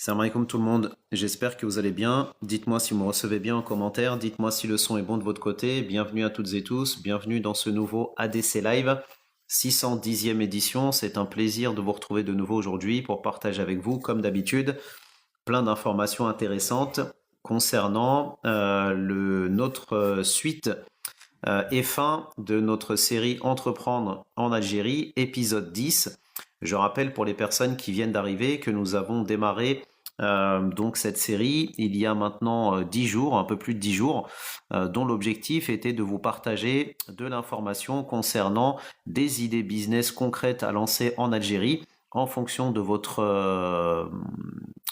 Salam alaikum tout le monde, j'espère que vous allez bien. Dites-moi si vous me recevez bien en commentaire, dites-moi si le son est bon de votre côté. Bienvenue à toutes et tous, bienvenue dans ce nouveau ADC Live, 610e édition. C'est un plaisir de vous retrouver de nouveau aujourd'hui pour partager avec vous, comme d'habitude, plein d'informations intéressantes concernant notre suite et fin de notre série Entreprendre en Algérie, épisode 10. Je rappelle pour les personnes qui viennent d'arriver que nous avons démarré donc cette série il y a maintenant 10 jours, un peu plus de 10 jours, dont l'objectif était de vous partager de l'information concernant des idées business concrètes à lancer en Algérie en fonction de votre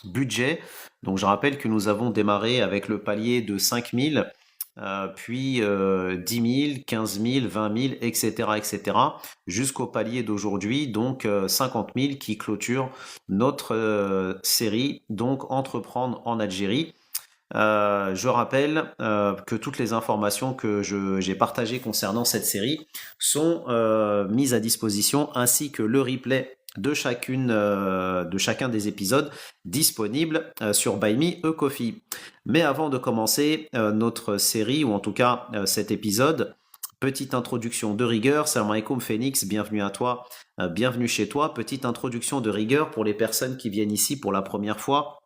budget. Donc je rappelle que nous avons démarré avec le palier de 5000, puis 10 000, 15 000, 20 000, etc., etc., jusqu'au palier d'aujourd'hui, donc 50 000 qui clôture notre série, donc Entreprendre en Algérie. Je rappelle que toutes les informations que j'ai partagées concernant cette série sont mises à disposition, ainsi que le replay de chacun des épisodes disponibles sur Buy Me a Coffee. Mais avant de commencer notre série, ou en tout cas cet épisode, petite introduction de rigueur. Salam alaikum Phoenix, bienvenue à toi, bienvenue chez toi. Petite introduction de rigueur pour les personnes qui viennent ici pour la première fois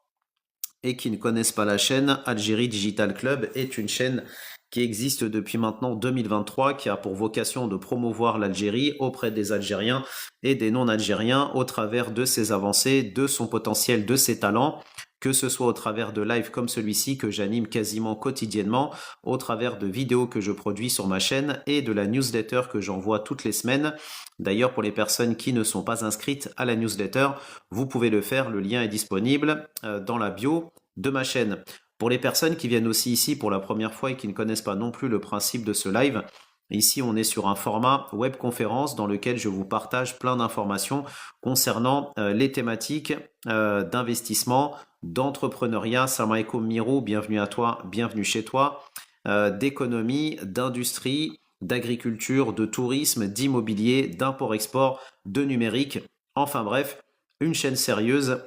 et qui ne connaissent pas la chaîne. Algérie Digital Club est une chaîne qui existe depuis maintenant 2023, qui a pour vocation de promouvoir l'Algérie auprès des Algériens et des non-Algériens au travers de ses avancées, de son potentiel, de ses talents, que ce soit au travers de lives comme celui-ci que j'anime quasiment quotidiennement, au travers de vidéos que je produis sur ma chaîne et de la newsletter que j'envoie toutes les semaines. D'ailleurs, pour les personnes qui ne sont pas inscrites à la newsletter, vous pouvez le faire, le lien est disponible dans la bio de ma chaîne. Pour les personnes qui viennent aussi ici pour la première fois et qui ne connaissent pas non plus le principe de ce live, ici on est sur un format webconférence dans lequel je vous partage plein d'informations concernant les thématiques d'investissement, d'entrepreneuriat. Salam alaikum Miro, bienvenue à toi, bienvenue chez toi, d'économie, d'industrie, d'agriculture, de tourisme, d'immobilier, d'import-export, de numérique. Enfin bref, une chaîne sérieuse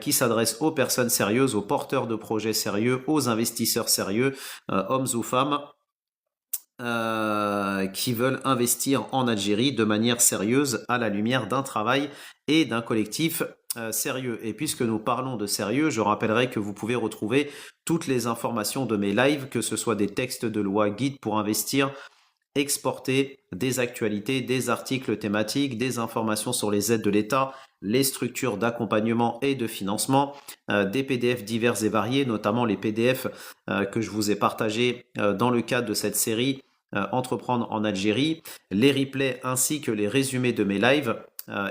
qui s'adresse aux personnes sérieuses, aux porteurs de projets sérieux, aux investisseurs sérieux, hommes ou femmes, qui veulent investir en Algérie de manière sérieuse à la lumière d'un travail et d'un collectif sérieux. Et puisque nous parlons de sérieux, je rappellerai que vous pouvez retrouver toutes les informations de mes lives, que ce soit des textes de loi, guides pour investir, exporter, des actualités, des articles thématiques, des informations sur les aides de l'État, les structures d'accompagnement et de financement, des PDF divers et variés, notamment les PDF que je vous ai partagés dans le cadre de cette série Entreprendre en Algérie, les replays ainsi que les résumés de mes lives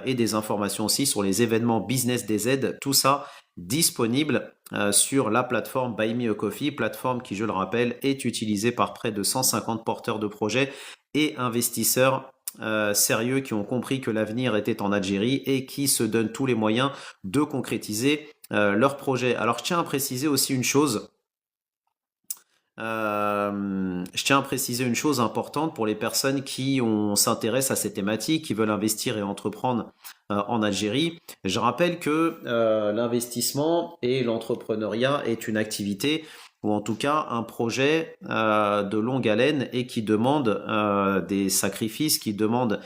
et des informations aussi sur les événements business des aides, tout ça disponible sur la plateforme Buy Me a Coffee, plateforme qui, je le rappelle, est utilisée par près de 150 porteurs de projets et investisseurs sérieux qui ont compris que l'avenir était en Algérie et qui se donnent tous les moyens de concrétiser leurs projets. Alors je tiens à préciser aussi une chose. Je tiens à préciser une chose importante pour les personnes qui s'intéressent à ces thématiques, qui veulent investir et entreprendre en Algérie. Je rappelle que l'investissement et l'entrepreneuriat est une activité ou en tout cas un projet de longue haleine et qui demande des sacrifices, qui demande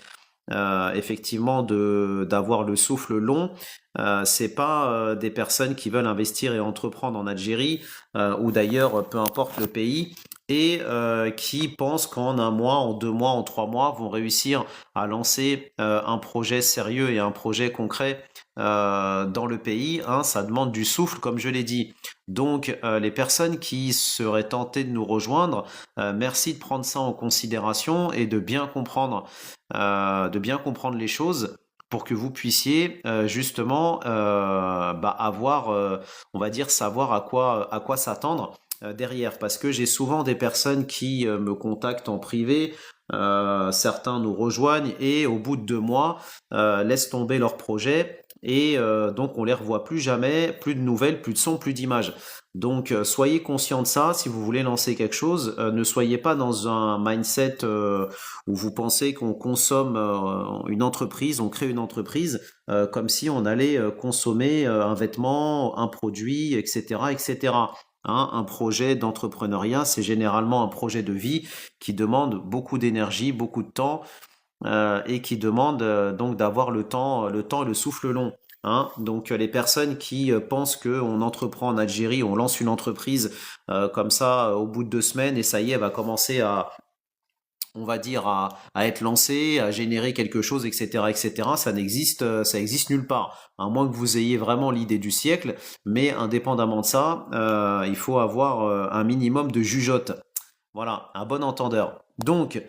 effectivement d'avoir le souffle long. C'est pas des personnes qui veulent investir et entreprendre en Algérie ou d'ailleurs peu importe le pays et qui pensent qu'en un mois, en 2 mois, en 3 mois vont réussir à lancer un projet sérieux et un projet concret dans le pays. Hein, ça demande du souffle, comme je l'ai dit. Donc, les personnes qui seraient tentées de nous rejoindre, merci de prendre ça en considération et de bien comprendre les choses pour que vous puissiez justement avoir, on va dire, savoir à quoi s'attendre derrière, parce que j'ai souvent des personnes qui me contactent en privé, certains nous rejoignent et au bout de 2 mois laissent tomber leur projet et donc on les revoit plus jamais, plus de nouvelles, plus de sons, plus d'images. Donc soyez conscient de ça, si vous voulez lancer quelque chose, ne soyez pas dans un mindset où vous pensez qu'on consomme une entreprise, on crée une entreprise comme si on allait consommer un vêtement, un produit, etc., etc. Hein, un projet d'entrepreneuriat, c'est généralement un projet de vie qui demande beaucoup d'énergie, beaucoup de temps et qui demande donc d'avoir le temps et le souffle long. Hein. Donc les personnes qui pensent qu'on entreprend en Algérie, on lance une entreprise comme ça au bout de 2 semaines et ça y est, elle va commencer à, on va dire, à être lancée, à générer quelque chose, etc., etc., ça existe nulle part. À moins que vous ayez vraiment l'idée du siècle, mais indépendamment de ça, il faut avoir un minimum de jugeote. Voilà, un bon entendeur. Donc,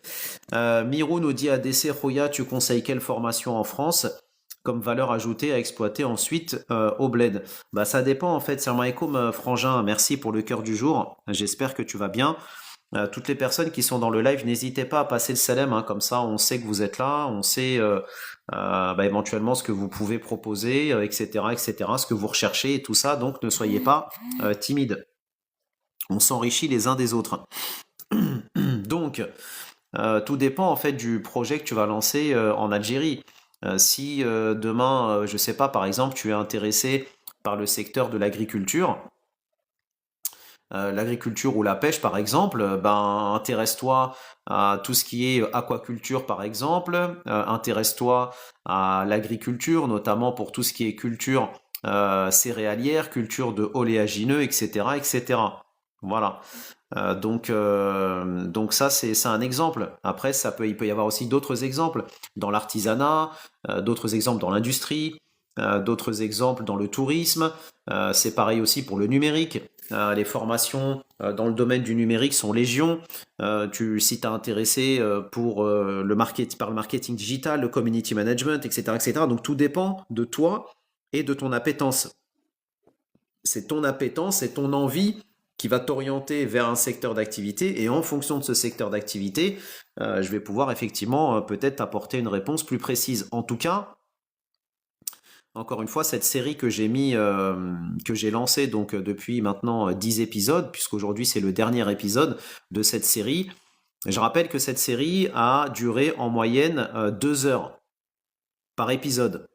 Miro nous dit ADC Roya, tu conseilles quelle formation en France comme valeur ajoutée à exploiter ensuite au bled? Bah, ça dépend en fait. Salam alaikum, Frangin, merci pour le cœur du jour. J'espère que tu vas bien. Toutes les personnes qui sont dans le live, n'hésitez pas à passer le salam, hein, comme ça on sait que vous êtes là, on sait bah, éventuellement ce que vous pouvez proposer, etc., etc., ce que vous recherchez et tout ça. Donc ne soyez pas timides. On s'enrichit les uns des autres. Donc, tout dépend en fait du projet que tu vas lancer en Algérie. Si demain, je sais pas, par exemple, tu es intéressé par le secteur de l'agriculture ou la pêche par exemple, ben intéresse-toi à tout ce qui est aquaculture par exemple, intéresse-toi à l'agriculture, notamment pour tout ce qui est culture céréalière, culture de oléagineux, etc., etc. Voilà. Donc ça c'est un exemple. Après il peut y avoir aussi d'autres exemples dans l'artisanat, d'autres exemples dans l'industrie, d'autres exemples dans le tourisme. C'est pareil aussi pour le numérique. Les formations dans le domaine du numérique sont légion. Si tu es intéressé par le marketing digital, le community management, etc., etc. Donc tout dépend de toi et de ton appétence. C'est ton appétence, c'est ton envie qui va t'orienter vers un secteur d'activité et en fonction de ce secteur d'activité, je vais pouvoir effectivement peut-être apporter une réponse plus précise. En tout cas, encore une fois, cette série que j'ai lancée donc depuis maintenant 10 épisodes, puisqu'aujourd'hui c'est le dernier épisode de cette série. Je rappelle que cette série a duré en moyenne 2 heures par épisode.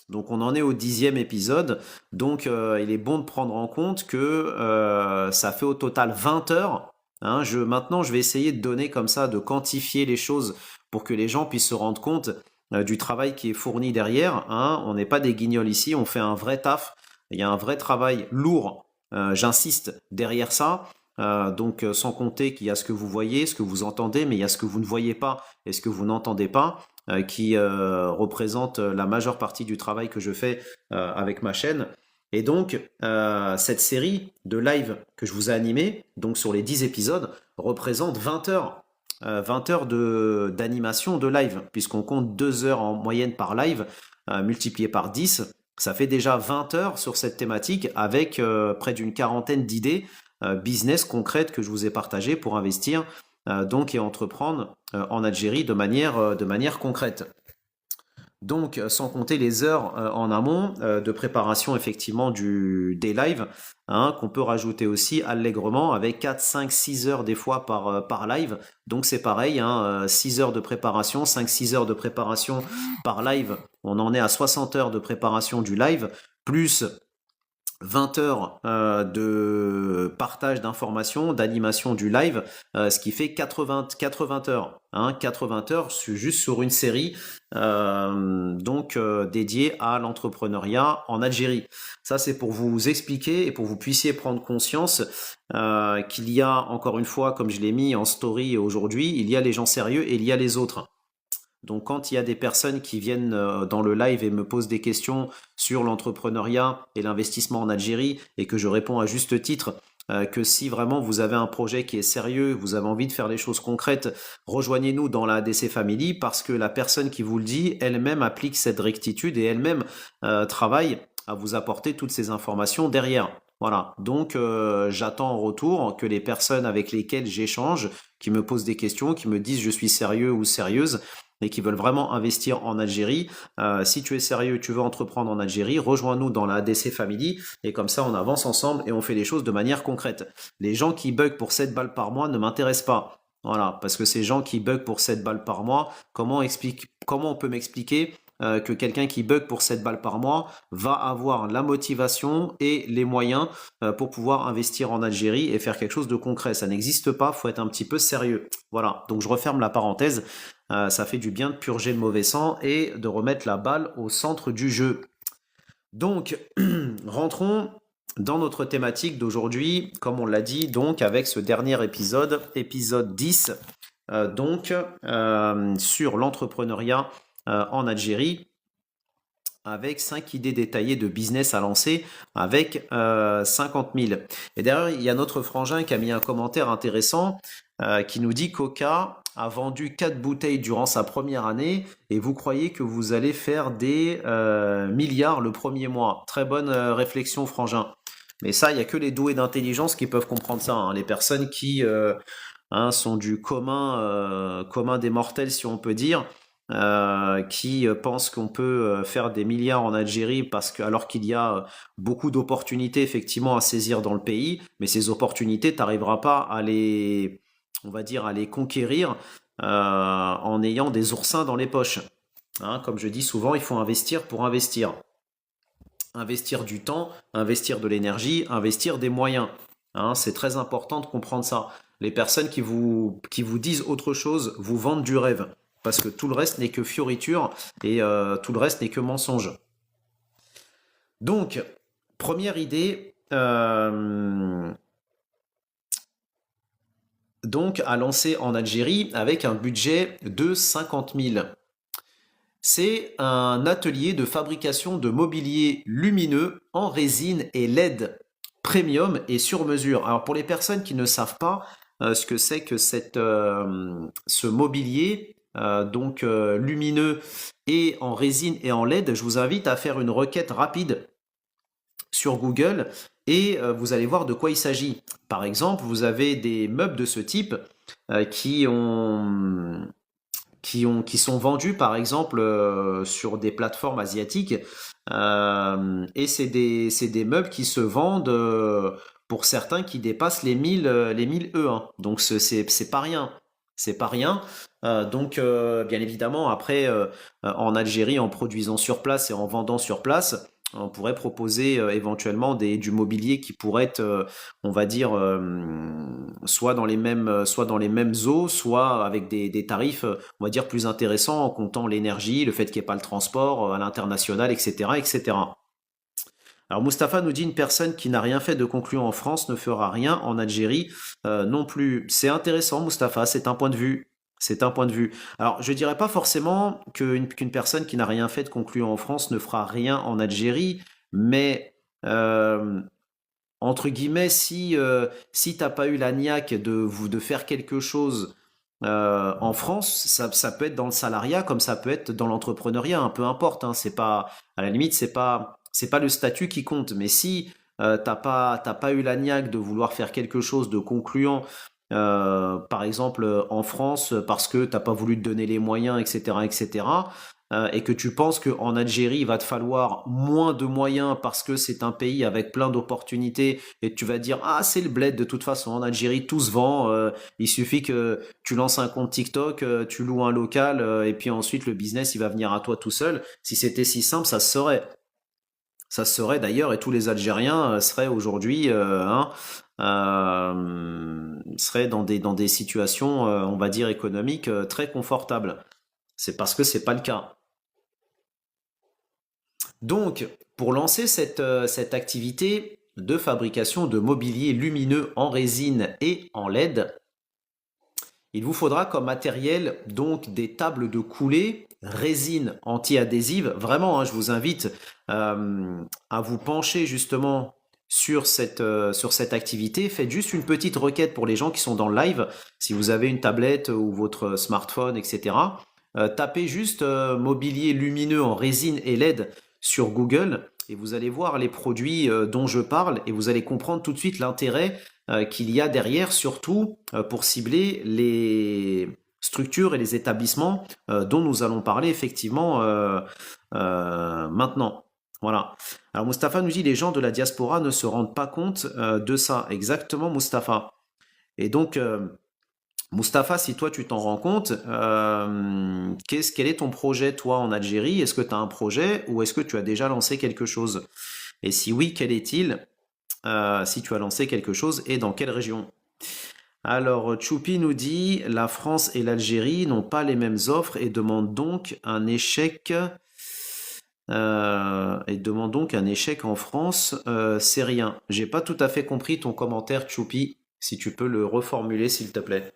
Donc on en est au 10e épisode. Donc il est bon de prendre en compte que ça fait au total 20 heures. Hein. Maintenant, je vais essayer de donner comme ça, de quantifier les choses pour que les gens puissent se rendre compte du travail qui est fourni derrière. Hein. On n'est pas des guignols ici, on fait un vrai taf. Il y a un vrai travail lourd, j'insiste, derrière ça. Donc sans compter qu'il y a ce que vous voyez, ce que vous entendez, mais il y a ce que vous ne voyez pas et ce que vous n'entendez pas qui représente la majeure partie du travail que je fais avec ma chaîne. Et donc, cette série de live que je vous ai animée, donc sur les 10 épisodes, représente 20 heures. 20 heures d'animation de live, puisqu'on compte 2 heures en moyenne par live, multiplié par 10, ça fait déjà 20 heures sur cette thématique avec près d'une quarantaine d'idées business concrètes que je vous ai partagées pour investir donc et entreprendre en Algérie de manière concrète. Donc, sans compter les heures en amont de préparation effectivement des lives, hein, qu'on peut rajouter aussi allègrement avec 4, 5, 6 heures des fois par live. Donc c'est pareil, hein, 6 heures de préparation, 5, 6 heures de préparation par live. On en est à 60 heures de préparation du live, plus 20 heures de partage d'informations, d'animation du live, ce qui fait 80 heures. Hein, 80 heures juste sur une série dédiée à l'entrepreneuriat en Algérie. Ça, c'est pour vous expliquer et pour que vous puissiez prendre conscience qu'il y a, encore une fois, comme je l'ai mis en story aujourd'hui, il y a les gens sérieux et il y a les autres. Donc quand il y a des personnes qui viennent dans le live et me posent des questions sur l'entrepreneuriat et l'investissement en Algérie et que je réponds à juste titre que si vraiment vous avez un projet qui est sérieux, vous avez envie de faire les choses concrètes, rejoignez-nous dans la ADC Family parce que la personne qui vous le dit, elle-même applique cette rectitude et elle-même travaille à vous apporter toutes ces informations derrière. Voilà, donc j'attends en retour que les personnes avec lesquelles j'échange, qui me posent des questions, qui me disent je suis sérieux ou sérieuse et qui veulent vraiment investir en Algérie, si tu es sérieux, tu veux entreprendre en Algérie, rejoins-nous dans la ADC Family et comme ça on avance ensemble et on fait les choses de manière concrète. Les gens qui bug pour 7 balles par mois ne m'intéressent pas. Voilà, parce que ces gens qui bug pour 7 balles par mois, comment on peut m'expliquer que quelqu'un qui bug pour 7 balles par mois va avoir la motivation et les moyens pour pouvoir investir en Algérie et faire quelque chose de concret. Ça n'existe pas, faut être un petit peu sérieux. Voilà, donc je referme la parenthèse. Ça fait du bien de purger le mauvais sang et de remettre la balle au centre du jeu. Donc, rentrons dans notre thématique d'aujourd'hui, comme on l'a dit, donc avec ce dernier épisode, épisode 10, sur l'entrepreneuriat en Algérie, avec 5 idées détaillées de business à lancer avec 50 000. Et derrière, il y a notre frangin qui a mis un commentaire intéressant qui nous dit Coca a vendu 4 bouteilles durant sa première année et vous croyez que vous allez faire des milliards le premier mois. Très bonne réflexion, frangin. Mais ça, il n'y a que les doués d'intelligence qui peuvent comprendre ça, hein. Les personnes qui sont du commun des mortels, si on peut dire, qui pensent qu'on peut faire des milliards en Algérie parce que alors qu'il y a beaucoup d'opportunités effectivement à saisir dans le pays, mais ces opportunités, tu n'arriveras pas à les, on va dire, à les conquérir en ayant des oursins dans les poches. Hein, comme je dis souvent, il faut investir pour investir. Investir du temps, investir de l'énergie, investir des moyens. Hein, c'est très important de comprendre ça. Les personnes qui vous disent autre chose vous vendent du rêve. Parce que tout le reste n'est que fioriture et tout le reste n'est que mensonge. Donc, première idée, donc à lancer en Algérie avec un budget de 50 000. C'est un atelier de fabrication de mobilier lumineux en résine et LED premium et sur mesure. Alors pour les personnes qui ne savent pas ce que c'est que ce mobilier lumineux et en résine et en LED, je vous invite à faire une requête rapide sur Google et vous allez voir de quoi il s'agit. Par exemple, vous avez des meubles de ce type qui sont vendus par exemple sur des plateformes asiatiques et c'est des meubles qui se vendent pour certains qui dépassent les 1000 E, hein. Donc c'est pas rien. C'est pas rien. Bien évidemment, après, en Algérie, en produisant sur place et en vendant sur place, on pourrait proposer éventuellement du mobilier qui pourrait être, on va dire, soit dans les mêmes eaux, soit avec des tarifs, on va dire, plus intéressants en comptant l'énergie, le fait qu'il n'y ait pas le transport à l'international, etc., etc. Alors Mustapha nous dit une personne qui n'a rien fait de concluant en France ne fera rien en Algérie non plus. C'est intéressant, Mustapha, c'est un point de vue. C'est un point de vue. Alors, je dirais pas forcément qu'une personne qui n'a rien fait de concluant en France ne fera rien en Algérie, mais euh, entre guillemets, si t'as pas eu la niaque de faire quelque chose en France, ça peut être dans le salariat comme ça peut être dans l'entrepreneuriat, peu importe, hein, c'est pas, à la limite, c'est pas le statut qui compte. Mais si t'as pas eu la niaque de vouloir faire quelque chose de concluant, par exemple en France, parce que t'as pas voulu te donner les moyens, etc., etc., et que tu penses qu'en Algérie, il va te falloir moins de moyens parce que c'est un pays avec plein d'opportunités et tu vas dire, ah, c'est le bled de toute façon, en Algérie, tout se vend, il suffit que tu lances un compte TikTok, tu loues un local, et puis ensuite le business, il va venir à toi tout seul. Si c'était si simple, ça se saurait. Ça se saurait d'ailleurs, et tous les Algériens seraient aujourd'hui, seraient dans des situations, on va dire, économiques très confortables. C'est parce que c'est pas le cas. Donc, pour lancer cette activité de fabrication de mobilier lumineux en résine et en LED, il vous faudra comme matériel donc des tables de coulée, résine anti-adhésive. Vraiment, hein, je vous invite à vous pencher justement sur cette activité. Faites juste une petite requête pour les gens qui sont dans le live. Si vous avez une tablette ou votre smartphone, etc., tapez juste mobilier lumineux en résine et LED sur Google et vous allez voir les produits dont je parle et vous allez comprendre tout de suite l'intérêt qu'il y a derrière, surtout pour cibler les structures et les établissements dont nous allons parler effectivement maintenant. Voilà. Alors Mustapha nous dit les gens de la diaspora ne se rendent pas compte de ça. Exactement, Mustapha. Et donc, Mustapha, si toi tu t'en rends compte, quel est ton projet toi en Algérie? Est-ce que tu as un projet ou est-ce que tu as déjà lancé quelque chose? Et si oui, quel est-il? Si tu as lancé quelque chose et dans quelle région? Alors, Choupi nous dit la France et l'Algérie n'ont pas les mêmes offres et demandent donc un échec. En France. C'est rien. J'ai pas tout à fait compris ton commentaire, Choupi. Si tu peux le reformuler, s'il te plaît.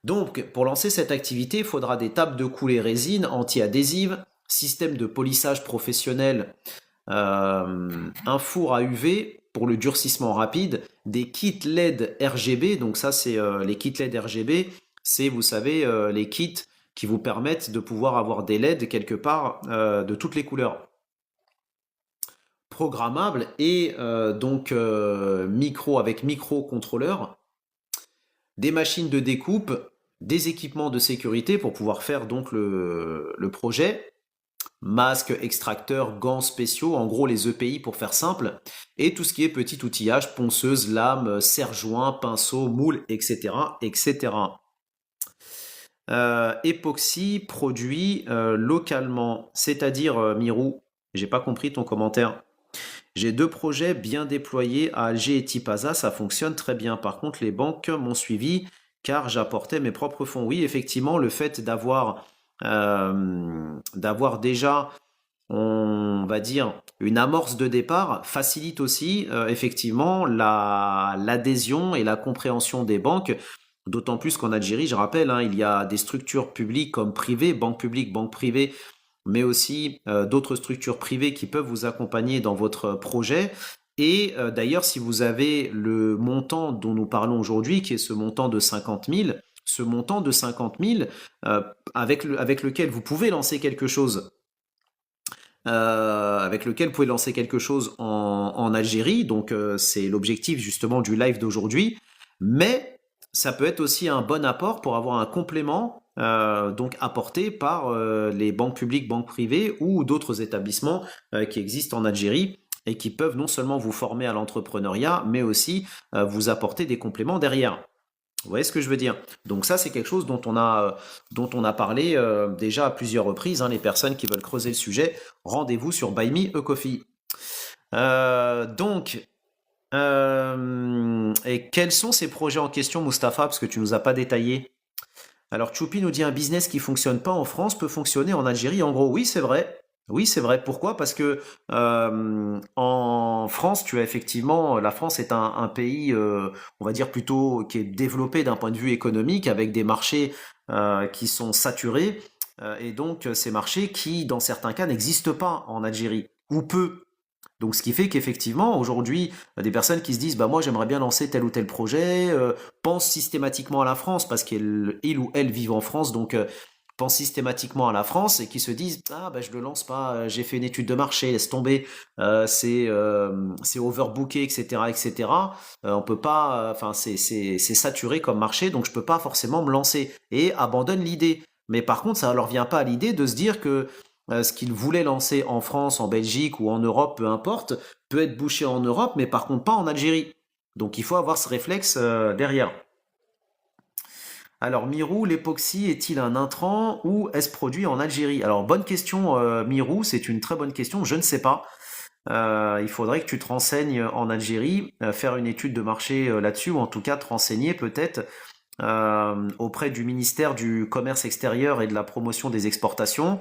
Donc, pour lancer cette activité, il faudra des tables de coulée résine anti-adhésives, système de polissage professionnel, un four à UV pour le durcissement rapide, des kits LED RGB. Donc ça, c'est les kits LED RGB, c'est, vous savez, les kits qui vous permettent de pouvoir avoir des LED quelque part de toutes les couleurs programmables et micro avec microcontrôleur, des machines de découpe, des équipements de sécurité pour pouvoir faire donc le projet, masques, extracteurs, gants spéciaux, en gros les EPI pour faire simple, et tout ce qui est petit outillage, ponceuse, lame, serre-joint, pinceau, moule, etc. etc. Époxy produit localement, c'est-à-dire Mirou, j'ai pas compris ton commentaire. J'ai 2 projets bien déployés à Alger et Tipaza, ça fonctionne très bien. Par contre, les banques m'ont suivi car j'apportais mes propres fonds. Oui, effectivement, le fait d'avoir déjà, on va dire, une amorce de départ facilite aussi effectivement l'adhésion et la compréhension des banques. D'autant plus qu'en Algérie, je rappelle, hein, il y a des structures publiques comme privées, banques publiques, banques privées, mais aussi d'autres structures privées qui peuvent vous accompagner dans votre projet. Et d'ailleurs, si vous avez le montant dont nous parlons aujourd'hui, qui est ce montant de 50 000, ce montant de 50 000 avec lequel vous pouvez lancer quelque chose, en Algérie, donc c'est l'objectif justement du live d'aujourd'hui, mais ça peut être aussi un bon apport pour avoir un complément donc apporté par les banques publiques, banques privées ou d'autres établissements qui existent en Algérie et qui peuvent non seulement vous former à l'entrepreneuriat, mais aussi vous apporter des compléments derrière. Vous voyez ce que je veux dire? Donc ça, c'est quelque chose dont on a parlé déjà à plusieurs reprises, hein. Les personnes qui veulent creuser le sujet, rendez-vous sur Buy Me a Coffee. Et quels sont ces projets en question, Mustapha, parce que tu nous as pas détaillé? Alors, Choupi nous dit un business qui fonctionne pas en France peut fonctionner en Algérie. En gros, oui, c'est vrai. Oui, c'est vrai. Pourquoi? Parce que en France, tu as effectivement, la France est un pays, on va dire plutôt, qui est développé d'un point de vue économique, avec des marchés qui sont saturés, et donc ces marchés qui, dans certains cas, n'existent pas en Algérie, ou peu. Donc, ce qui fait qu'effectivement, aujourd'hui, des personnes qui se disent, bah moi, j'aimerais bien lancer tel ou tel projet, pensent systématiquement à la France parce qu'il ou elle vivent en France, donc pensent systématiquement à la France et qui se disent, ah bah je le lance pas, j'ai fait une étude de marché, laisse tomber, c'est overbooké, etc., etc. On peut pas, enfin c'est saturé comme marché, donc je peux pas forcément me lancer et abandonne l'idée. Mais par contre, ça leur vient pas à l'idée de se dire que ce qu'ils voulaient lancer en France, en Belgique ou en Europe, peu importe, peut être bouché en Europe, mais par contre pas en Algérie. Donc il faut avoir ce réflexe derrière. Alors Mirou, l'époxy est-il un intrant ou est-ce produit en Algérie? Alors bonne question Mirou, c'est une très bonne question, je ne sais pas. Il faudrait que tu te renseignes en Algérie, faire une étude de marché là-dessus, ou en tout cas te renseigner peut-être auprès du ministère du Commerce extérieur et de la promotion des exportations,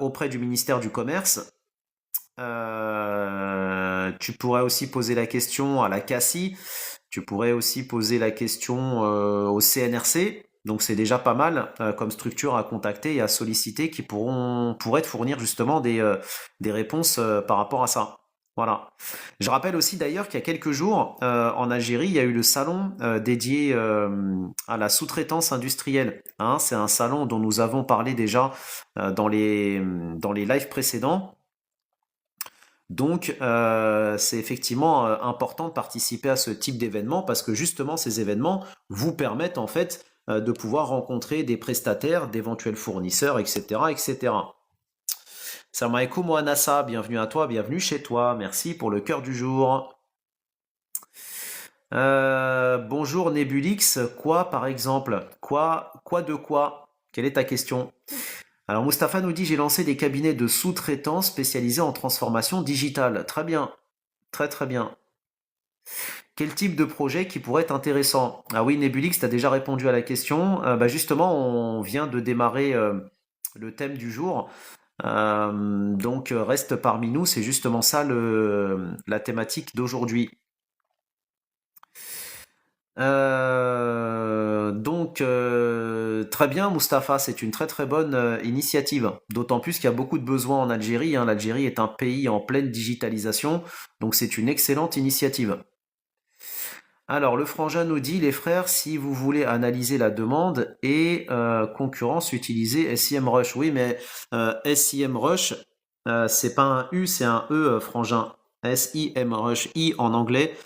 auprès du ministère du Commerce. Tu pourrais aussi poser la question à la CACI, tu pourrais aussi poser la question au CNRC. Donc c'est déjà pas mal comme structure à contacter et à solliciter qui pourraient te fournir justement des réponses par rapport à ça. Voilà. Je rappelle aussi d'ailleurs qu'il y a quelques jours, en Algérie, il y a eu le salon dédié à la sous-traitance industrielle. Hein, c'est un salon dont nous avons parlé déjà dans les lives précédents. Donc, c'est effectivement important de participer à ce type d'événement parce que justement, ces événements vous permettent en fait de pouvoir rencontrer des prestataires, d'éventuels fournisseurs, etc., etc. Salam alaikum Mohanassa, bienvenue à toi, bienvenue chez toi. Merci pour le cœur du jour. Bonjour Nebulix, quoi par exemple? Quoi de quoi? Quelle est ta question? Alors Mustapha nous dit j'ai lancé des cabinets de sous-traitants spécialisés en transformation digitale. Très bien, très très bien. Quel type de projet qui pourrait être intéressant? Ah oui, Nebulix, tu as déjà répondu à la question. Bah justement, on vient de démarrer le thème du jour. Donc reste parmi nous, c'est justement ça la thématique d'aujourd'hui. Très bien, Mustapha, c'est une très très bonne initiative. D'autant plus qu'il y a beaucoup de besoins en Algérie, hein. L'Algérie est un pays en pleine digitalisation, donc c'est une excellente initiative. Alors, le frangin nous dit, les frères, si vous voulez analyser la demande et concurrence, utilisez SIMrush. Oui, mais SIMrush, c'est pas un U, c'est un E, frangin. SIMrush, I en anglais,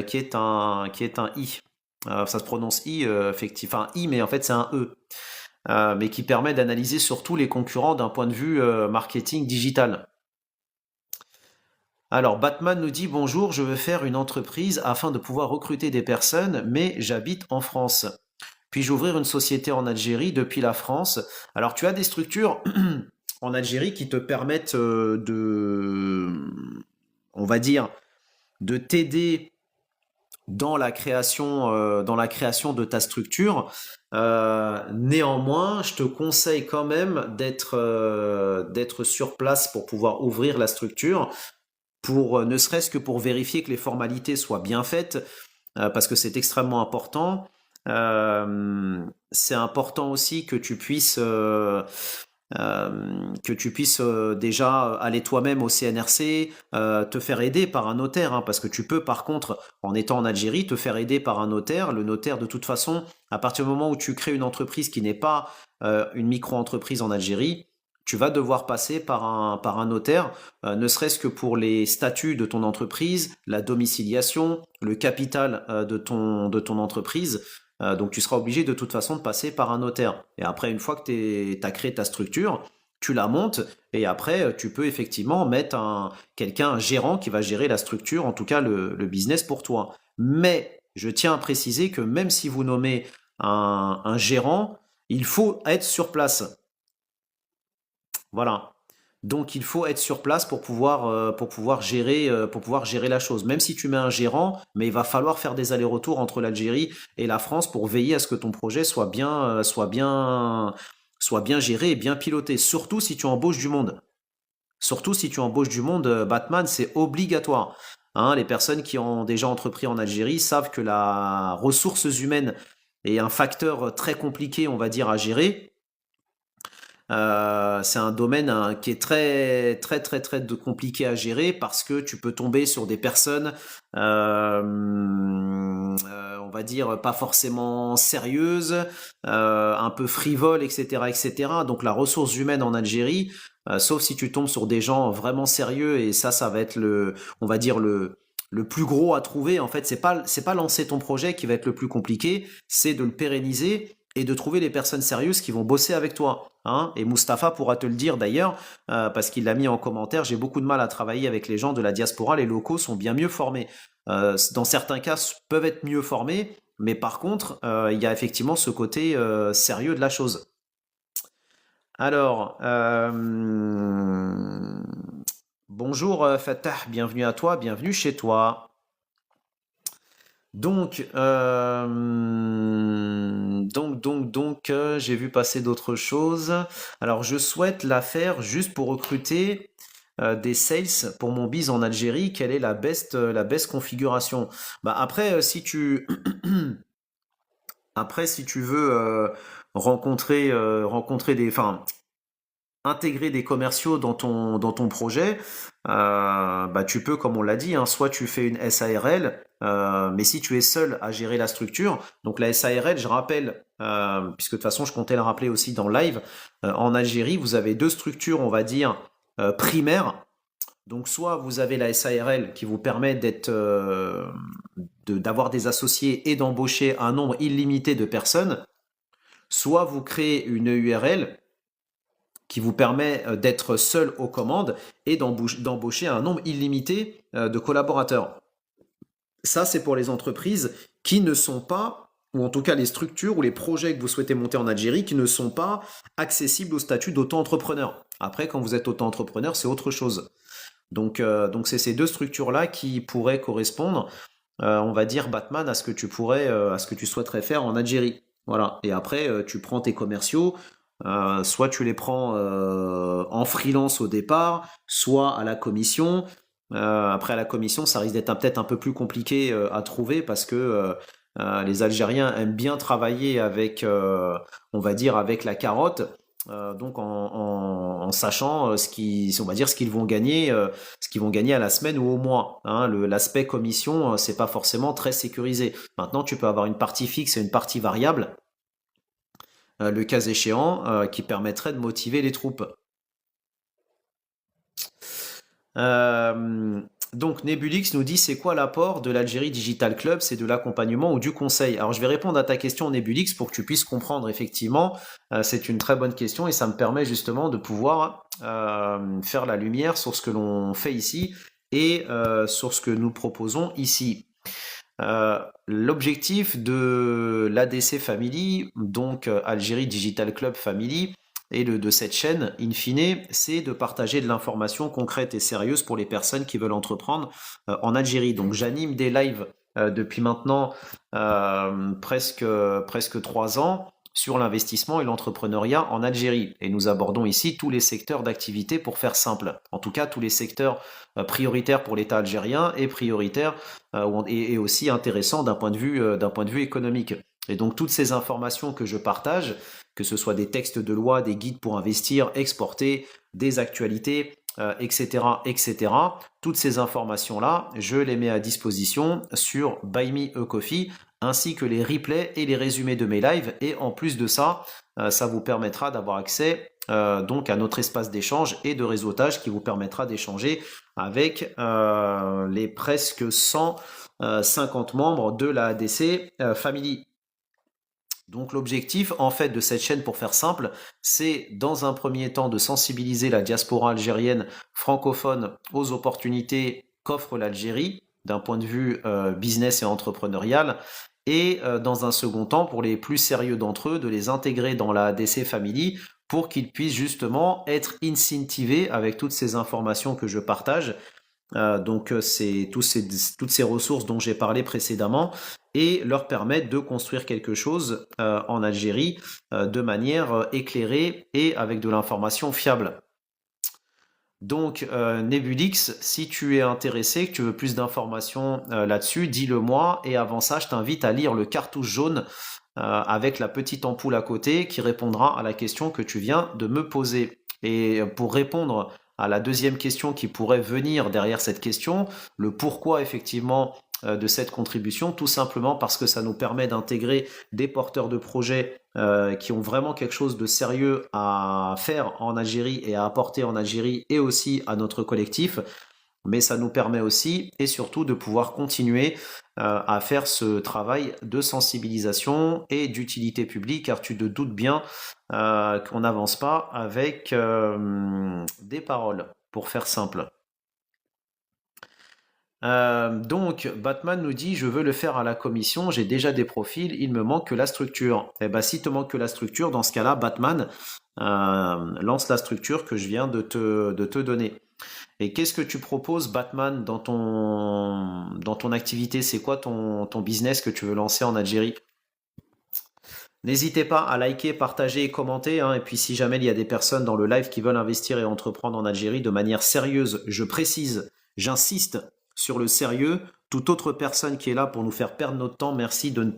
qui est un I. Ça se prononce I, effectivement, enfin I, mais en fait c'est un E. Mais qui permet d'analyser surtout les concurrents d'un point de vue marketing digital. Alors, Batman nous dit bonjour, je veux faire une entreprise afin de pouvoir recruter des personnes, mais j'habite en France. Puis-je ouvrir une société en Algérie depuis la France? Alors, tu as des structures en Algérie qui te permettent on va dire, de t'aider dans la création de ta structure. Néanmoins, je te conseille quand même d'être sur place pour pouvoir ouvrir la structure pour ne serait-ce que pour vérifier que les formalités soient bien faites, parce que c'est extrêmement important. C'est important aussi que tu puisses déjà aller toi-même au CNRC, te faire aider par un notaire, hein, parce que tu peux par contre, en étant en Algérie, te faire aider par un notaire. Le notaire, de toute façon, à partir du moment où tu crées une entreprise qui n'est pas une micro-entreprise en Algérie, tu vas devoir passer par un notaire, ne serait-ce que pour les statuts de ton entreprise, la domiciliation, le capital de ton entreprise. Donc tu seras obligé de toute façon de passer par un notaire. Et après, une fois que tu as créé ta structure, tu la montes et après, tu peux effectivement mettre un gérant qui va gérer la structure, en tout cas le business pour toi. Mais je tiens à préciser que même si vous nommez un gérant, il faut être sur place. Voilà. Donc il faut être sur place pour pouvoir gérer la chose. Même si tu mets un gérant, mais il va falloir faire des allers-retours entre l'Algérie et la France pour veiller à ce que ton projet soit bien géré et bien piloté. Surtout si tu embauches du monde. Surtout si tu embauches du monde, Batman, c'est obligatoire. Hein, les personnes qui ont déjà entrepris en Algérie savent que la ressources humaines est un facteur très compliqué, on va dire, à gérer. C'est un domaine hein, qui est très très très très compliqué à gérer parce que tu peux tomber sur des personnes, on va dire pas forcément sérieuses, un peu frivoles, etc., etc. Donc la ressource humaine en Algérie, sauf si tu tombes sur des gens vraiment sérieux et ça va être on va dire le plus gros à trouver. En fait, c'est pas lancer ton projet qui va être le plus compliqué, c'est de le pérenniser et de trouver les personnes sérieuses qui vont bosser avec toi. Hein. Et Mustapha pourra te le dire d'ailleurs, parce qu'il l'a mis en commentaire, j'ai beaucoup de mal à travailler avec les gens de la diaspora, les locaux sont bien mieux formés. Dans certains cas, peuvent être mieux formés, mais par contre, il y a effectivement ce côté sérieux de la chose. Alors, bonjour Fatah, bienvenue à toi, bienvenue chez toi. Donc, j'ai vu passer d'autres choses. Alors, je souhaite la faire juste pour recruter des sales pour mon biz en Algérie. Quelle est la best configuration? Bah après, si tu veux enfin, intégrer des commerciaux dans ton projet, bah tu peux, comme on l'a dit, hein, soit tu fais une SARL, mais si tu es seul à gérer la structure, donc la SARL, je rappelle, puisque de toute façon je comptais le rappeler aussi dans le live, en Algérie, vous avez deux structures, on va dire, primaires. Donc, soit vous avez la SARL qui vous permet d'avoir des associés et d'embaucher un nombre illimité de personnes, soit vous créez une URL qui vous permet d'être seul aux commandes et d'embaucher un nombre illimité de collaborateurs. Ça, c'est pour les entreprises qui ne sont pas, ou en tout cas les structures ou les projets que vous souhaitez monter en Algérie, qui ne sont pas accessibles au statut d'auto-entrepreneur. Après, quand vous êtes auto-entrepreneur, c'est autre chose. Donc c'est ces deux structures-là qui pourraient correspondre, on va dire, Batman, à ce que tu souhaiterais faire en Algérie. Voilà. Et après, tu prends tes commerciaux, soit tu les prends en freelance au départ, soit à la commission. Après, à la commission, ça risque d'être peut-être un peu plus compliqué à trouver parce que les Algériens aiment bien travailler avec, on va dire, avec la carotte. Donc en sachant on va dire ce qu'ils vont gagner à la semaine ou au mois. Hein. L'aspect commission, c'est pas forcément très sécurisé. Maintenant, tu peux avoir une partie fixe et une partie variable, le cas échéant, qui permettrait de motiver les troupes. Euh, donc Nebulix nous dit c'est quoi l'apport de l'Algérie Digital Club? C'est de l'accompagnement ou du conseil? Alors je vais répondre à ta question Nebulix pour que tu puisses comprendre effectivement. C'est une très bonne question et ça me permet justement de pouvoir faire la lumière sur ce que l'on fait ici et sur ce que nous proposons ici. L'objectif de l'ADC Family, donc Algérie Digital Club Family, et de cette chaîne, in fine, c'est de partager de l'information concrète et sérieuse pour les personnes qui veulent entreprendre en Algérie. Donc j'anime des lives depuis maintenant presque 3 ans sur l'investissement et l'entrepreneuriat en Algérie. Et nous abordons ici tous les secteurs d'activité pour faire simple. En tout cas, tous les secteurs prioritaires pour l'État algérien et prioritaires et aussi intéressants d'un point de vue économique. Et donc toutes ces informations que je partage, que ce soit des textes de loi, des guides pour investir, exporter, des actualités, etc., etc. Toutes ces informations-là, je les mets à disposition sur Buy Me a Coffee, ainsi que les replays et les résumés de mes lives. Et en plus de ça, ça vous permettra d'avoir accès donc à notre espace d'échange et de réseautage qui vous permettra d'échanger avec les presque 150 membres de la ADC Family. Donc l'objectif en fait de cette chaîne, pour faire simple, c'est dans un premier temps de sensibiliser la diaspora algérienne francophone aux opportunités qu'offre l'Algérie d'un point de vue business et entrepreneurial, et dans un second temps, pour les plus sérieux d'entre eux, de les intégrer dans la ADC Family pour qu'ils puissent justement être incentivés avec toutes ces informations que je partage. Donc c'est toutes ces ressources dont j'ai parlé précédemment et leur permettre de construire quelque chose en Algérie de manière éclairée et avec de l'information fiable. Donc Nebulix, si tu es intéressé, que tu veux plus d'informations là-dessus, dis-le moi. Et avant ça, je t'invite à lire le cartouche jaune avec la petite ampoule à côté qui répondra à la question que tu viens de me poser. Et pour répondre à la deuxième question qui pourrait venir derrière cette question, le pourquoi effectivement de cette contribution, tout simplement parce que ça nous permet d'intégrer des porteurs de projets qui ont vraiment quelque chose de sérieux à faire en Algérie et à apporter en Algérie et aussi à notre collectif. Mais ça nous permet aussi et surtout de pouvoir continuer à faire ce travail de sensibilisation et d'utilité publique, car tu te doutes bien qu'on n'avance pas avec des paroles, pour faire simple. Donc, Batman nous dit, je veux le faire à la commission, j'ai déjà des profils, il me manque que la structure. Eh ben, si te manque que la structure, dans ce cas-là, Batman, lance la structure que je viens de te donner. Et qu'est-ce que tu proposes, Batman, dans ton activité? C'est quoi ton business que tu veux lancer en Algérie? N'hésitez pas à liker, partager et commenter, hein. Et puis si jamais il y a des personnes dans le live qui veulent investir et entreprendre en Algérie de manière sérieuse, je précise, j'insiste sur le sérieux. Toute autre personne qui est là pour nous faire perdre notre temps, merci de ne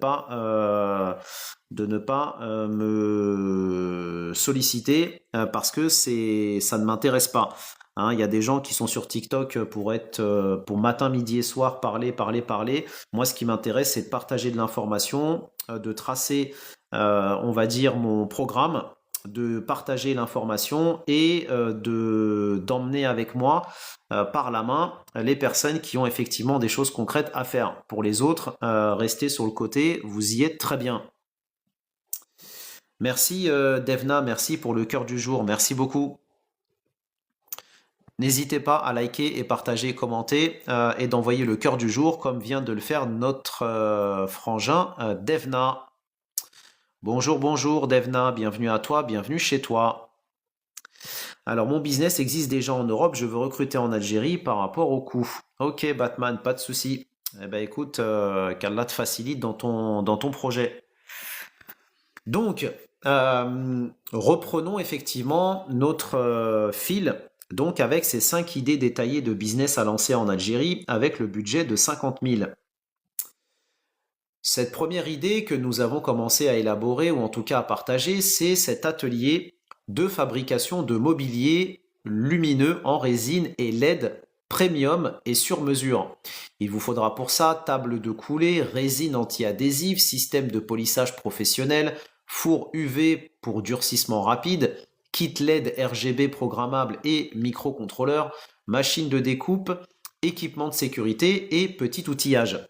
pas me solliciter parce que ça ne m'intéresse pas. Hein, il y a des gens qui sont sur TikTok pour matin, midi et soir parler. Moi, ce qui m'intéresse, c'est de partager de l'information, de tracer, on va dire, mon programme de partager l'information et d'emmener avec moi par la main les personnes qui ont effectivement des choses concrètes à faire. Pour les autres, restez sur le côté, vous y êtes très bien. Merci Devna, merci pour le cœur du jour, merci beaucoup. N'hésitez pas à liker et partager, commenter et d'envoyer le cœur du jour comme vient de le faire notre frangin Devna. Bonjour, bonjour Devna, bienvenue à toi, bienvenue chez toi. Alors mon business existe déjà en Europe, je veux recruter en Algérie par rapport au coût. Ok Batman, pas de souci. Eh ben écoute, qu'Allah te facilite dans ton projet. Donc, reprenons effectivement notre fil, donc avec ces 5 idées détaillées de business à lancer en Algérie avec le budget de 50 000. Cette première idée que nous avons commencé à élaborer, ou en tout cas à partager, c'est cet atelier de fabrication de mobilier lumineux en résine et LED premium et sur mesure. Il vous faudra pour ça table de coulée, résine anti-adhésive, système de polissage professionnel, four UV pour durcissement rapide, kit LED RGB programmable et microcontrôleur, machine de découpe, équipement de sécurité et petit outillage.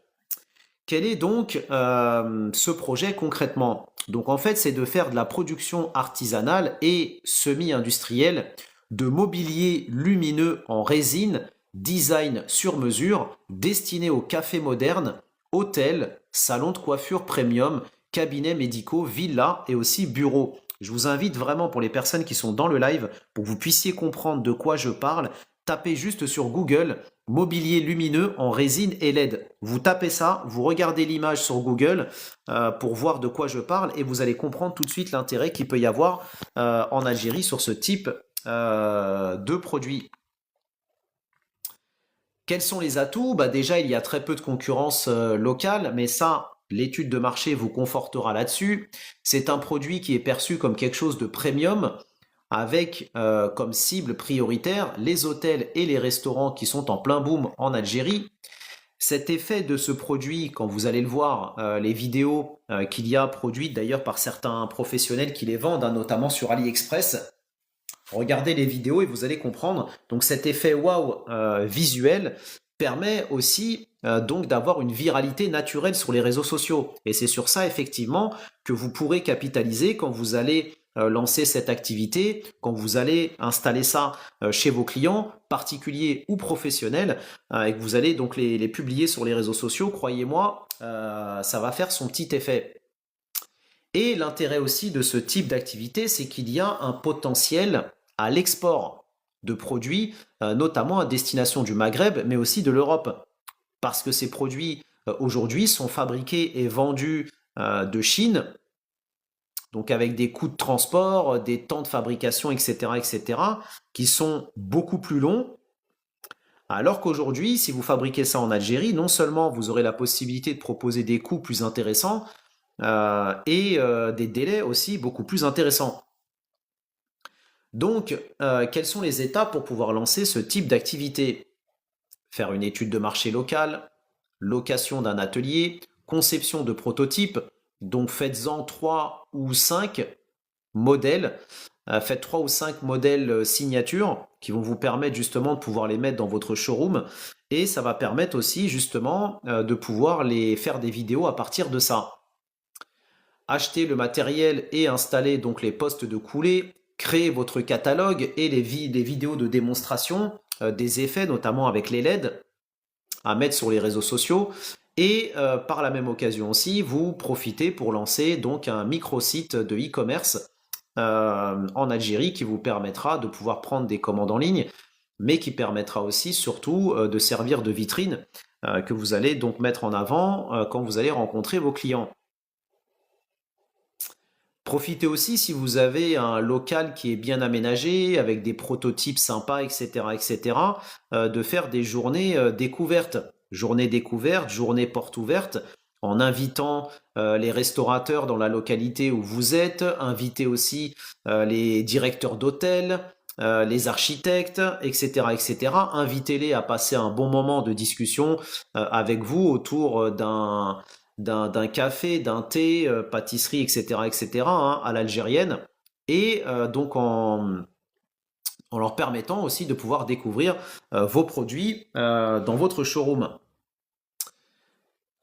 Quel est donc ce projet concrètement? Donc en fait, c'est de faire de la production artisanale et semi-industrielle de mobilier lumineux en résine, design sur mesure, destiné aux cafés modernes, hôtels, salons de coiffure premium, cabinets médicaux, villas et aussi bureaux. Je vous invite vraiment pour les personnes qui sont dans le live, pour que vous puissiez comprendre de quoi je parle, tapez juste sur Google mobilier lumineux en résine et LED. Vous tapez ça, vous regardez l'image sur Google pour voir de quoi je parle et vous allez comprendre tout de suite l'intérêt qu'il peut y avoir en Algérie sur ce type de produit. Quels sont les atouts? Déjà, il y a très peu de concurrence locale, mais ça, l'étude de marché vous confortera là-dessus. C'est un produit qui est perçu comme quelque chose de premium, avec comme cible prioritaire les hôtels et les restaurants qui sont en plein boom en Algérie. Cet effet de ce produit, quand vous allez le voir, les vidéos qu'il y a produites d'ailleurs par certains professionnels qui les vendent, notamment sur AliExpress, regardez les vidéos et vous allez comprendre. Donc cet effet wow visuel permet aussi donc d'avoir une viralité naturelle sur les réseaux sociaux. Et c'est sur ça effectivement que vous pourrez capitaliser quand vous allez lancer cette activité, quand vous allez installer ça chez vos clients, particuliers ou professionnels, et que vous allez donc les publier sur les réseaux sociaux. Croyez-moi, ça va faire son petit effet. Et l'intérêt aussi de ce type d'activité, c'est qu'il y a un potentiel à l'export de produits, notamment à destination du Maghreb, mais aussi de l'Europe. Parce que ces produits, aujourd'hui, sont fabriqués et vendus de Chine, donc avec des coûts de transport, des temps de fabrication, etc., qui sont beaucoup plus longs. Alors qu'aujourd'hui, si vous fabriquez ça en Algérie, non seulement vous aurez la possibilité de proposer des coûts plus intéressants, et des délais aussi beaucoup plus intéressants. Donc, quelles sont les étapes pour pouvoir lancer ce type d'activité? Faire une étude de marché locale, location d'un atelier, conception de prototypes, donc faites-en 3 ou 5 modèles, faites 3 ou 5 modèles signature qui vont vous permettre justement de pouvoir les mettre dans votre showroom et ça va permettre aussi justement de pouvoir les faire des vidéos à partir de ça. Acheter le matériel et installer donc les postes de coulée, créer votre catalogue et les vidéos de démonstration des effets, notamment avec les LED, à mettre sur les réseaux sociaux. Et par la même occasion aussi, vous profitez pour lancer donc un micro-site de e-commerce en Algérie qui vous permettra de pouvoir prendre des commandes en ligne, mais qui permettra aussi surtout de servir de vitrine que vous allez donc mettre en avant quand vous allez rencontrer vos clients. Profitez aussi si vous avez un local qui est bien aménagé, avec des prototypes sympas, etc., de faire des journées découvertes. Journée découverte, journée porte ouverte, en invitant les restaurateurs dans la localité où vous êtes, invitez aussi les directeurs d'hôtels, les architectes, etc. Invitez-les à passer un bon moment de discussion avec vous autour d'un café, d'un thé, pâtisserie, etc., à l'algérienne. et donc en leur permettant aussi de pouvoir découvrir vos produits dans votre showroom.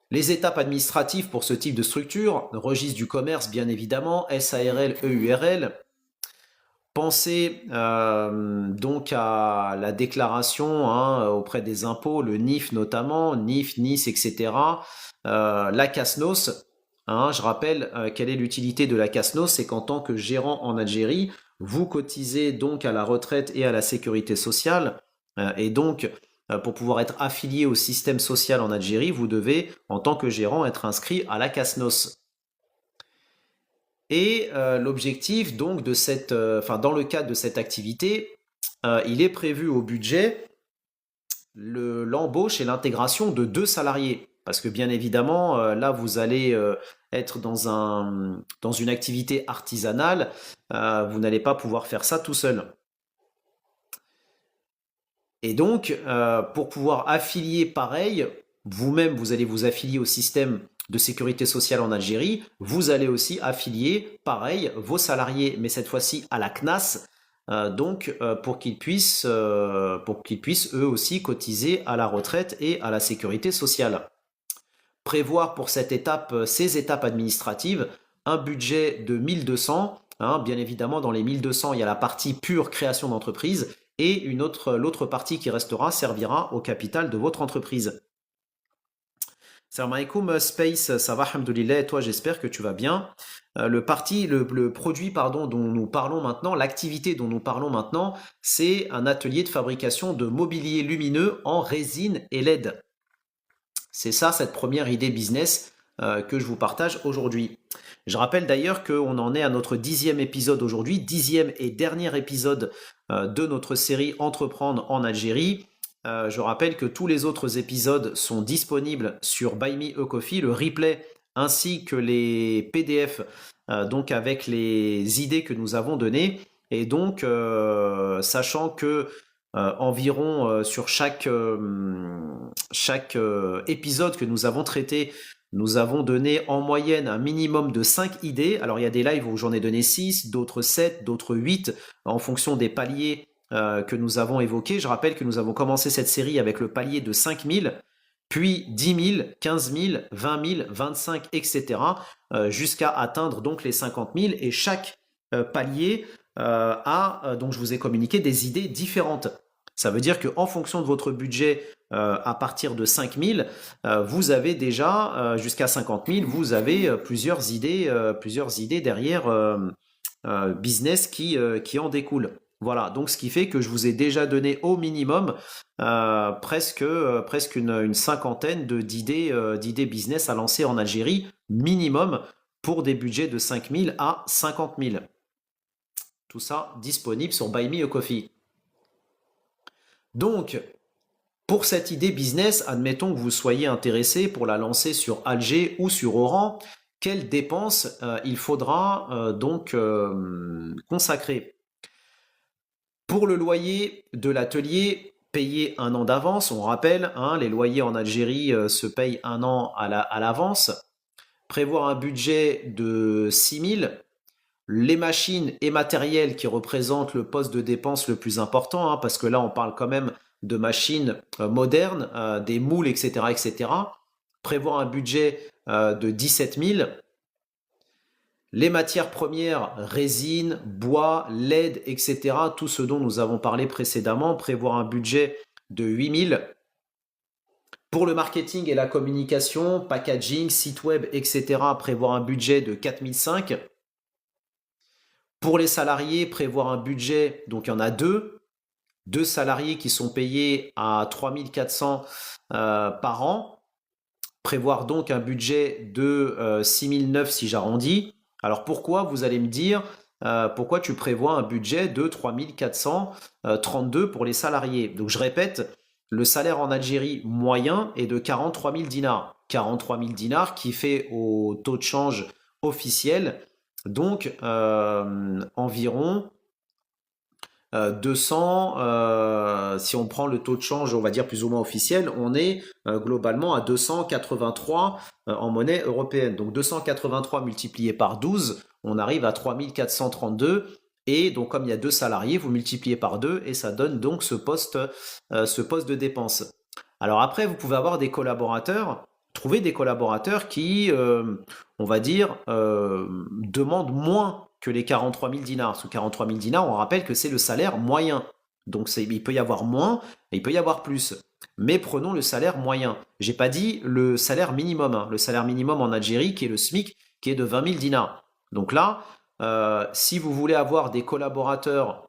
Les étapes administratives pour ce type de structure, registre du commerce bien évidemment, SARL, EURL. Pensez donc à la déclaration auprès des impôts, le NIF notamment, NIF, NIS, etc. La CASNOS, je rappelle quelle est l'utilité de la CASNOS, c'est qu'en tant que gérant en Algérie, vous cotisez donc à la retraite et à la sécurité sociale, et donc pour pouvoir être affilié au système social en Algérie, vous devez, en tant que gérant, être inscrit à la CASNOS. Et l'objectif donc de dans le cadre de cette activité, il est prévu au budget l'embauche et l'intégration de 2 salariés. Parce que bien évidemment, là, vous allez être dans une activité artisanale, vous n'allez pas pouvoir faire ça tout seul. Et donc, pour pouvoir affilier pareil, vous-même, vous allez vous affilier au système de sécurité sociale en Algérie, vous allez aussi affilier, pareil, vos salariés, mais cette fois-ci à la CNAS, pour qu'ils puissent eux aussi cotiser à la retraite et à la sécurité sociale. Prévoir pour cette étape, ces étapes administratives, un budget de 1200. Bien évidemment, dans les 1200, il y a la partie pure création d'entreprise et l'autre partie qui restera servira au capital de votre entreprise. Salam alaikum Space, ça va, alhamdoulilah, et toi j'espère que tu vas bien. Le produit dont nous parlons maintenant, l'activité dont nous parlons maintenant, c'est un atelier de fabrication de mobilier lumineux en résine et LED. C'est ça, cette première idée business que je vous partage aujourd'hui. Je rappelle d'ailleurs qu'on en est à notre 10e épisode aujourd'hui, 10e et dernier épisode de notre série Entreprendre en Algérie. Je rappelle que tous les autres épisodes sont disponibles sur Buy Me a Coffee, le replay ainsi que les PDF donc avec les idées que nous avons données. Et donc, sachant que environ sur chaque épisode que nous avons traité, nous avons donné en moyenne un minimum de 5 idées. Alors il y a des lives où j'en ai donné 6, d'autres 7, d'autres 8, en fonction des paliers que nous avons évoqués. Je rappelle que nous avons commencé cette série avec le palier de 5000, puis 10 000, 15 000, 20 000, 25, etc. Jusqu'à atteindre donc les 50 000. Et chaque palier donc je vous ai communiqué des idées différentes. Ça veut dire qu'en fonction de votre budget, à partir de 5 000, vous avez déjà, jusqu'à 50 000, vous avez plusieurs idées derrière business qui en découlent. Voilà, donc ce qui fait que je vous ai déjà donné au minimum presque une cinquantaine d'idées business à lancer en Algérie, minimum, pour des budgets de 5 000 à 50 000. Tout ça disponible sur Buy Me a Coffee. Donc, pour cette idée business, admettons que vous soyez intéressé pour la lancer sur Alger ou sur Oran, quelles dépenses il faudra consacrer? Pour le loyer de l'atelier, payer 1 an d'avance. On rappelle, les loyers en Algérie se payent 1 an à l'avance. Prévoir un budget de 6 000. Les machines et matériels qui représentent le poste de dépense le plus important, parce que là on parle quand même de machines modernes, des moules, etc., etc. Prévoir un budget de 17 000. Les matières premières, résine, bois, LED, etc., tout ce dont nous avons parlé précédemment, prévoir un budget de 8 000. Pour le marketing et la communication, packaging, site web, etc., prévoir un budget de 4 500. Pour les salariés, prévoir un budget, donc il y en a deux salariés qui sont payés à 3 400 par an. Prévoir donc un budget de 6 900 si j'arrondis. Alors pourquoi, vous allez me dire, pourquoi tu prévois un budget de 3 432 pour les salariés? Donc je répète, le salaire en Algérie moyen est de 43 000 dinars. 43 000 dinars qui fait au taux de change officiel donc environ 200, si on prend le taux de change, on va dire plus ou moins officiel, on est globalement à 283 en monnaie européenne. Donc 283 multiplié par 12, on arrive à 3432. Et donc, comme il y a 2 salariés, vous multipliez par 2 et ça donne donc ce poste de dépense. Alors après, vous pouvez avoir des collaborateurs, trouver des collaborateurs qui, on va dire, demandent moins que les 43 000 dinars. Sous 43 000 dinars, on rappelle que c'est le salaire moyen. Donc il peut y avoir moins et il peut y avoir plus. Mais prenons le salaire moyen. J'ai pas dit le salaire minimum, hein. Le salaire minimum en Algérie, qui est le SMIC, qui est de 20 000 dinars. Donc là, si vous voulez avoir des collaborateurs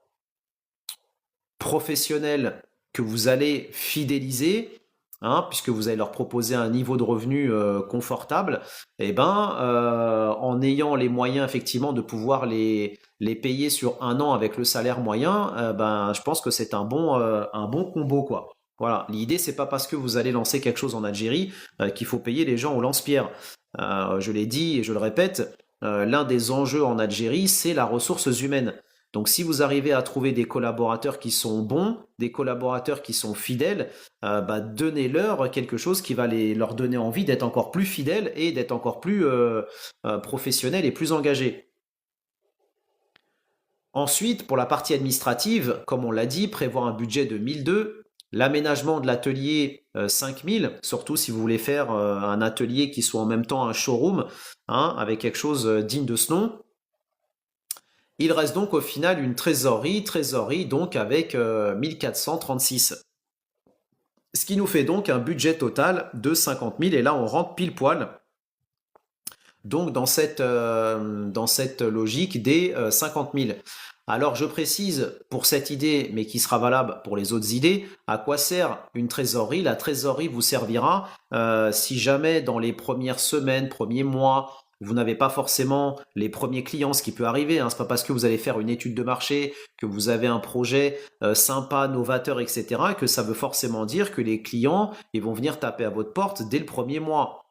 professionnels que vous allez fidéliser, hein, puisque vous allez leur proposer un niveau de revenu confortable, et ben, en ayant les moyens effectivement de pouvoir les payer sur un an avec le salaire moyen, ben, je pense que c'est un bon combo, quoi. Voilà, l'idée, c'est pas parce que vous allez lancer quelque chose en Algérie qu'il faut payer les gens au lance-pierre. Je l'ai dit et je le répète, l'un des enjeux en Algérie, c'est la ressources humaine. Donc si vous arrivez à trouver des collaborateurs qui sont bons, des collaborateurs qui sont fidèles, bah, donnez-leur quelque chose qui va leur donner envie d'être encore plus fidèles et d'être encore plus professionnels et plus engagés. Ensuite, pour la partie administrative, comme on l'a dit, prévoir un budget de 1002, l'aménagement de l'atelier 5000, surtout si vous voulez faire un atelier qui soit en même temps un showroom, hein, avec quelque chose digne de ce nom. Il reste donc au final une trésorerie donc avec 1436. Ce qui nous fait donc un budget total de 50 000 et là on rentre pile poil donc dans cette logique des 50 000. Alors je précise pour cette idée, mais qui sera valable pour les autres idées, à quoi sert une trésorerie? La trésorerie vous servira si jamais dans les premières semaines, premiers mois, vous n'avez pas forcément les premiers clients, ce qui peut arriver, hein. C'est pas parce que vous allez faire une étude de marché, que vous avez un projet sympa, novateur, etc., que ça veut forcément dire que les clients ils vont venir taper à votre porte dès le premier mois,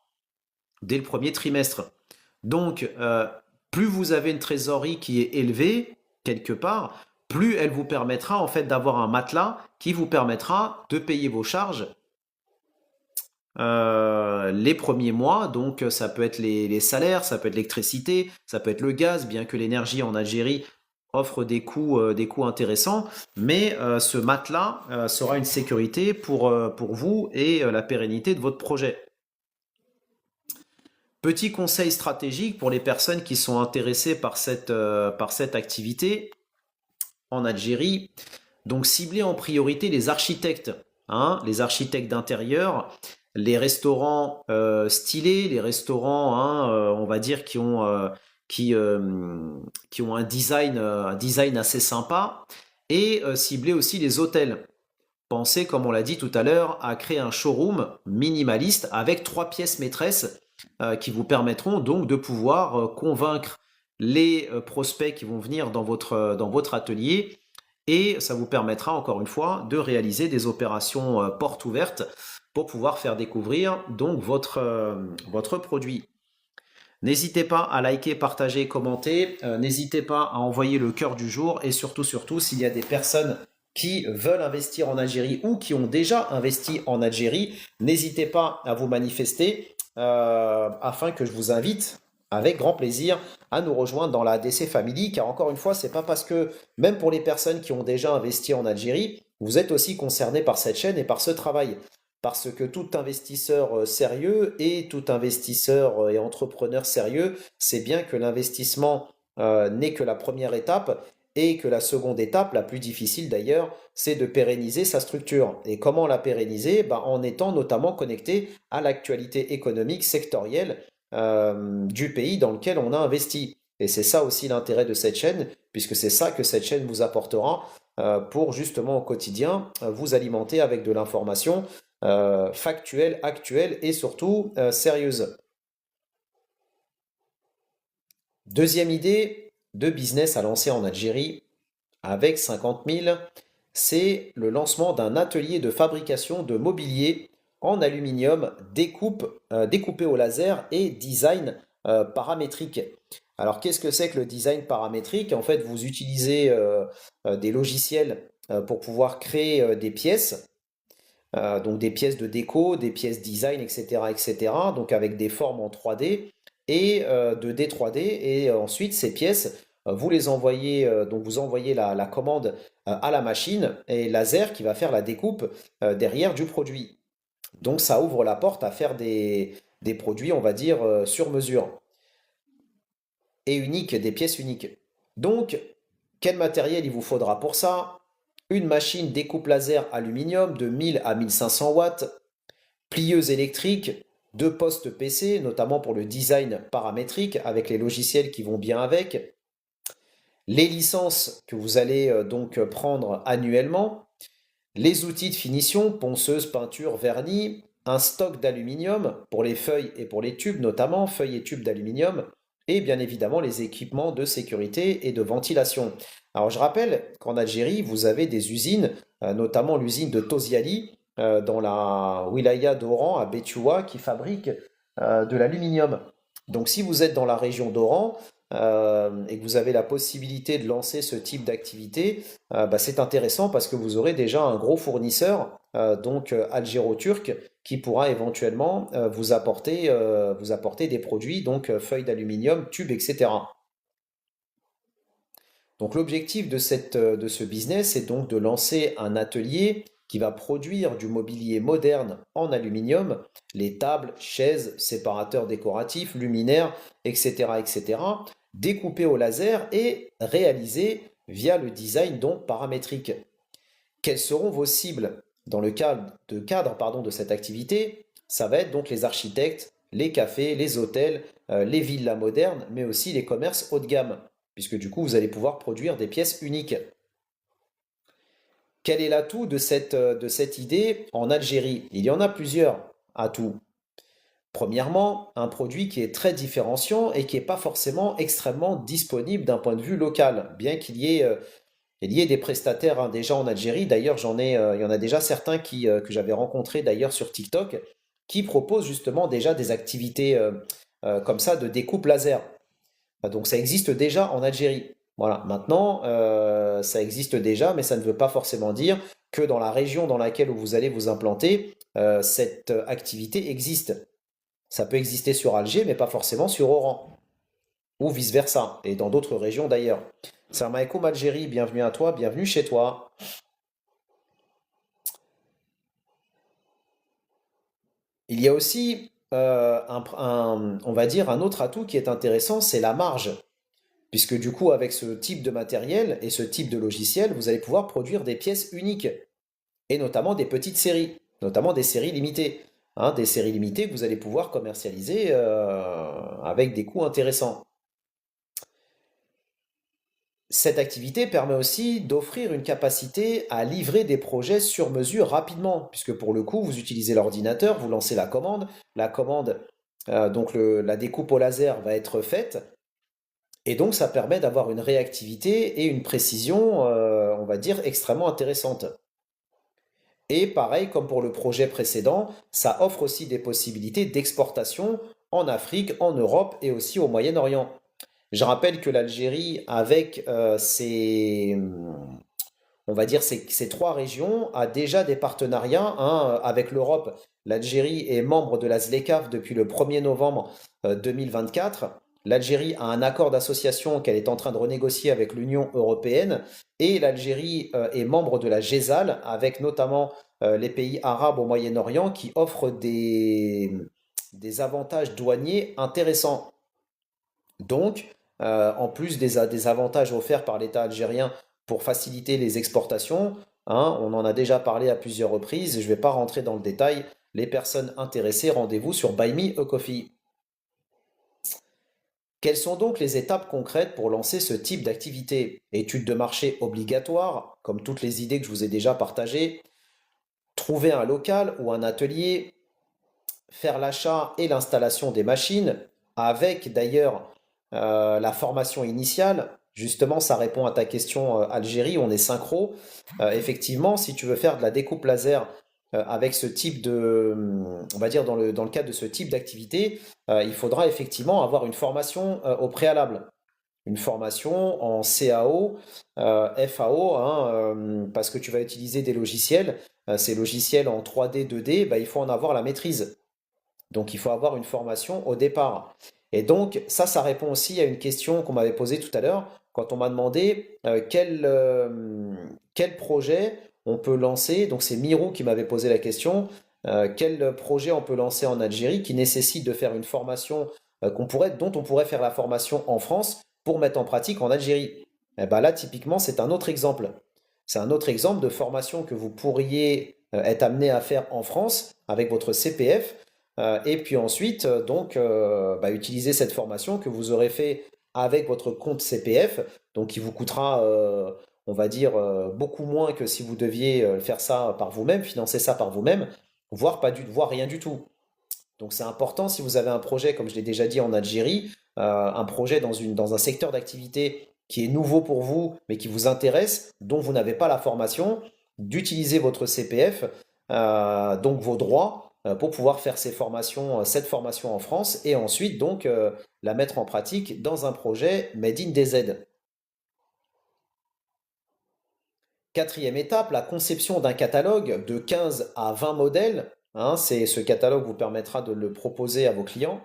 dès le premier trimestre. Donc, plus vous avez une trésorerie qui est élevée, quelque part, plus elle vous permettra en fait d'avoir un matelas qui vous permettra de payer vos charges les premiers mois. Donc, ça peut être les salaires, ça peut être l'électricité, ça peut être le gaz, bien que l'énergie en Algérie offre des coûts intéressants. Mais ce matelas sera une sécurité pour vous et la pérennité de votre projet. Petit conseil stratégique pour les personnes qui sont intéressées par cette activité en Algérie. Donc, ciblez en priorité les architectes, hein, les architectes d'intérieur, les restaurants stylés, les restaurants, hein, on va dire, qui ont un design assez sympa, et ciblez aussi les hôtels. Pensez, comme on l'a dit tout à l'heure, à créer un showroom minimaliste avec 3 pièces maîtresses qui vous permettront donc de pouvoir convaincre les prospects qui vont venir dans votre atelier et ça vous permettra encore une fois de réaliser des opérations portes ouvertes pour pouvoir faire découvrir donc votre produit. N'hésitez pas à liker, partager, commenter. N'hésitez pas à envoyer le cœur du jour et surtout, s'il y a des personnes qui veulent investir en Algérie ou qui ont déjà investi en Algérie, n'hésitez pas à vous manifester afin que je vous invite avec grand plaisir à nous rejoindre dans la ADC Family, car encore une fois, c'est pas parce que, même pour les personnes qui ont déjà investi en Algérie, vous êtes aussi concernés par cette chaîne et par ce travail. Parce que tout investisseur sérieux et tout investisseur et entrepreneur sérieux sait bien que l'investissement n'est que la première étape et que la seconde étape, la plus difficile d'ailleurs, c'est de pérenniser sa structure. Et comment la pérenniser? Ben, en étant notamment connecté à l'actualité économique sectorielle du pays dans lequel on a investi. Et c'est ça aussi l'intérêt de cette chaîne, puisque c'est ça que cette chaîne vous apportera pour justement au quotidien vous alimenter avec de l'information factuelle, actuelle et surtout sérieuse. Deuxième idée de business à lancer en Algérie avec 50 000, c'est le lancement d'un atelier de fabrication de mobilier en aluminium découpé au laser et design paramétrique. Alors qu'est-ce que c'est que le design paramétrique? En fait, vous utilisez des logiciels pour pouvoir créer des pièces, donc des pièces de déco, des pièces design, etc., etc., donc avec des formes en 3D, et de D3D. Et ensuite, ces pièces, vous les envoyez, donc vous envoyez la commande à la machine et laser qui va faire la découpe derrière du produit. Donc ça ouvre la porte à faire des produits, on va dire, sur mesure et uniques, des pièces uniques. Donc, quel matériel il vous faudra pour ça? Une machine découpe laser aluminium de 1000 à 1500 watts, plieuse électrique, deux postes PC, notamment pour le design paramétrique avec les logiciels qui vont bien avec, les licences que vous allez donc prendre annuellement, les outils de finition, ponceuse, peinture, vernis, un stock d'aluminium pour les feuilles et pour les tubes, notamment feuilles et tubes d'aluminium, et bien évidemment les équipements de sécurité et de ventilation. Alors je rappelle qu'en Algérie, vous avez des usines, notamment l'usine de Toziali, dans la wilaya d'Oran, à Bétioua, qui fabrique de l'aluminium. Donc si vous êtes dans la région d'Oran, et que vous avez la possibilité de lancer ce type d'activité, bah, c'est intéressant parce que vous aurez déjà un gros fournisseur, donc algéro-turc, qui pourra éventuellement vous apporter des produits, donc feuilles d'aluminium, tubes, etc. Donc l'objectif de ce business est donc de lancer un atelier qui va produire du mobilier moderne en aluminium, les tables, chaises, séparateurs décoratifs, luminaires, etc., etc., découpés au laser et réalisés via le design donc paramétrique. Quelles seront vos cibles dans le cadre pardon, de cette activité? Ça va être donc les architectes, les cafés, les hôtels, les villas modernes, mais aussi les commerces haut de gamme, puisque du coup vous allez pouvoir produire des pièces uniques. Quel est l'atout de cette idée en Algérie? Il y en a plusieurs atouts. Premièrement, un produit qui est très différenciant et qui n'est pas forcément extrêmement disponible d'un point de vue local, bien il y ait des prestataires hein, déjà en Algérie. D'ailleurs, il y en a déjà certains que j'avais rencontrés d'ailleurs sur TikTok qui proposent justement déjà des activités comme ça de découpe laser. Donc ça existe déjà en Algérie. Voilà, maintenant, ça existe déjà, mais ça ne veut pas forcément dire que dans la région dans laquelle vous allez vous implanter, cette activité existe. Ça peut exister sur Alger, mais pas forcément sur Oran, ou vice-versa, et dans d'autres régions d'ailleurs. Salam alaikum Algérie, bienvenue à toi, bienvenue chez toi. Il y a aussi, on va dire, un autre atout qui est intéressant, c'est la marge. Puisque du coup, avec ce type de matériel et ce type de logiciel, vous allez pouvoir produire des pièces uniques, et notamment des petites séries, notamment des séries limitées. Hein, des séries limitées que vous allez pouvoir commercialiser avec des coûts intéressants. Cette activité permet aussi d'offrir une capacité à livrer des projets sur mesure rapidement, puisque pour le coup, vous utilisez l'ordinateur, vous lancez la commande, donc la découpe au laser va être faite, et donc ça permet d'avoir une réactivité et une précision, on va dire, extrêmement intéressante. Et pareil, comme pour le projet précédent, ça offre aussi des possibilités d'exportation en Afrique, en Europe et aussi au Moyen-Orient. Je rappelle que l'Algérie, avec on va dire ces trois régions, a déjà des partenariats hein, avec l'Europe. L'Algérie est membre de la ZLECAf depuis le 1er novembre 2024. L'Algérie a un accord d'association qu'elle est en train de renégocier avec l'Union européenne et l'Algérie est membre de la GESAL avec notamment les pays arabes au Moyen-Orient qui offrent des avantages douaniers intéressants. Donc, en plus des avantages offerts par l'État algérien pour faciliter les exportations, hein, on en a déjà parlé à plusieurs reprises, je ne vais pas rentrer dans le détail. Les personnes intéressées, rendez-vous sur Buy Me a Coffee. Quelles sont donc les étapes concrètes pour lancer ce type d'activité? Étude de marché obligatoire, comme toutes les idées que je vous ai déjà partagées. Trouver un local ou un atelier, faire l'achat et l'installation des machines, avec d'ailleurs la formation initiale. Justement, ça répond à ta question Algérie, on est synchro. Effectivement, si tu veux faire de la découpe laser avec ce type on va dire dans le cadre de ce type d'activité, il faudra effectivement avoir une formation au préalable. Une formation en CAO, FAO, hein, parce que tu vas utiliser des logiciels. Ces logiciels en 3D, 2D, bah, il faut en avoir la maîtrise. Donc il faut avoir une formation au départ. Et donc, ça répond aussi à une question qu'on m'avait posée tout à l'heure, quand on m'a demandé quel projet on peut lancer. Donc, c'est Mirou qui m'avait posé la question, quel projet on peut lancer en Algérie qui nécessite de faire une formation dont on pourrait faire la formation en France pour mettre en pratique en Algérie. Et ben là, typiquement, c'est un autre exemple. C'est un autre exemple de formation que vous pourriez être amené à faire en France avec votre CPF et puis ensuite, utiliser cette formation que vous aurez fait avec votre compte CPF, donc qui vous coûtera, on va dire, beaucoup moins que si vous deviez faire ça par vous-même, financer ça par vous-même, voire rien du tout. Donc c'est important si vous avez un projet, comme je l'ai déjà dit en Algérie, un projet dans un secteur d'activité qui est nouveau pour vous, mais qui vous intéresse, dont vous n'avez pas la formation, d'utiliser votre CPF, donc vos droits, pour pouvoir faire cette formation en France et ensuite donc la mettre en pratique dans un projet Made in DZ. Quatrième étape, la conception d'un catalogue de 15 à 20 modèles. Hein, ce catalogue vous permettra de le proposer à vos clients.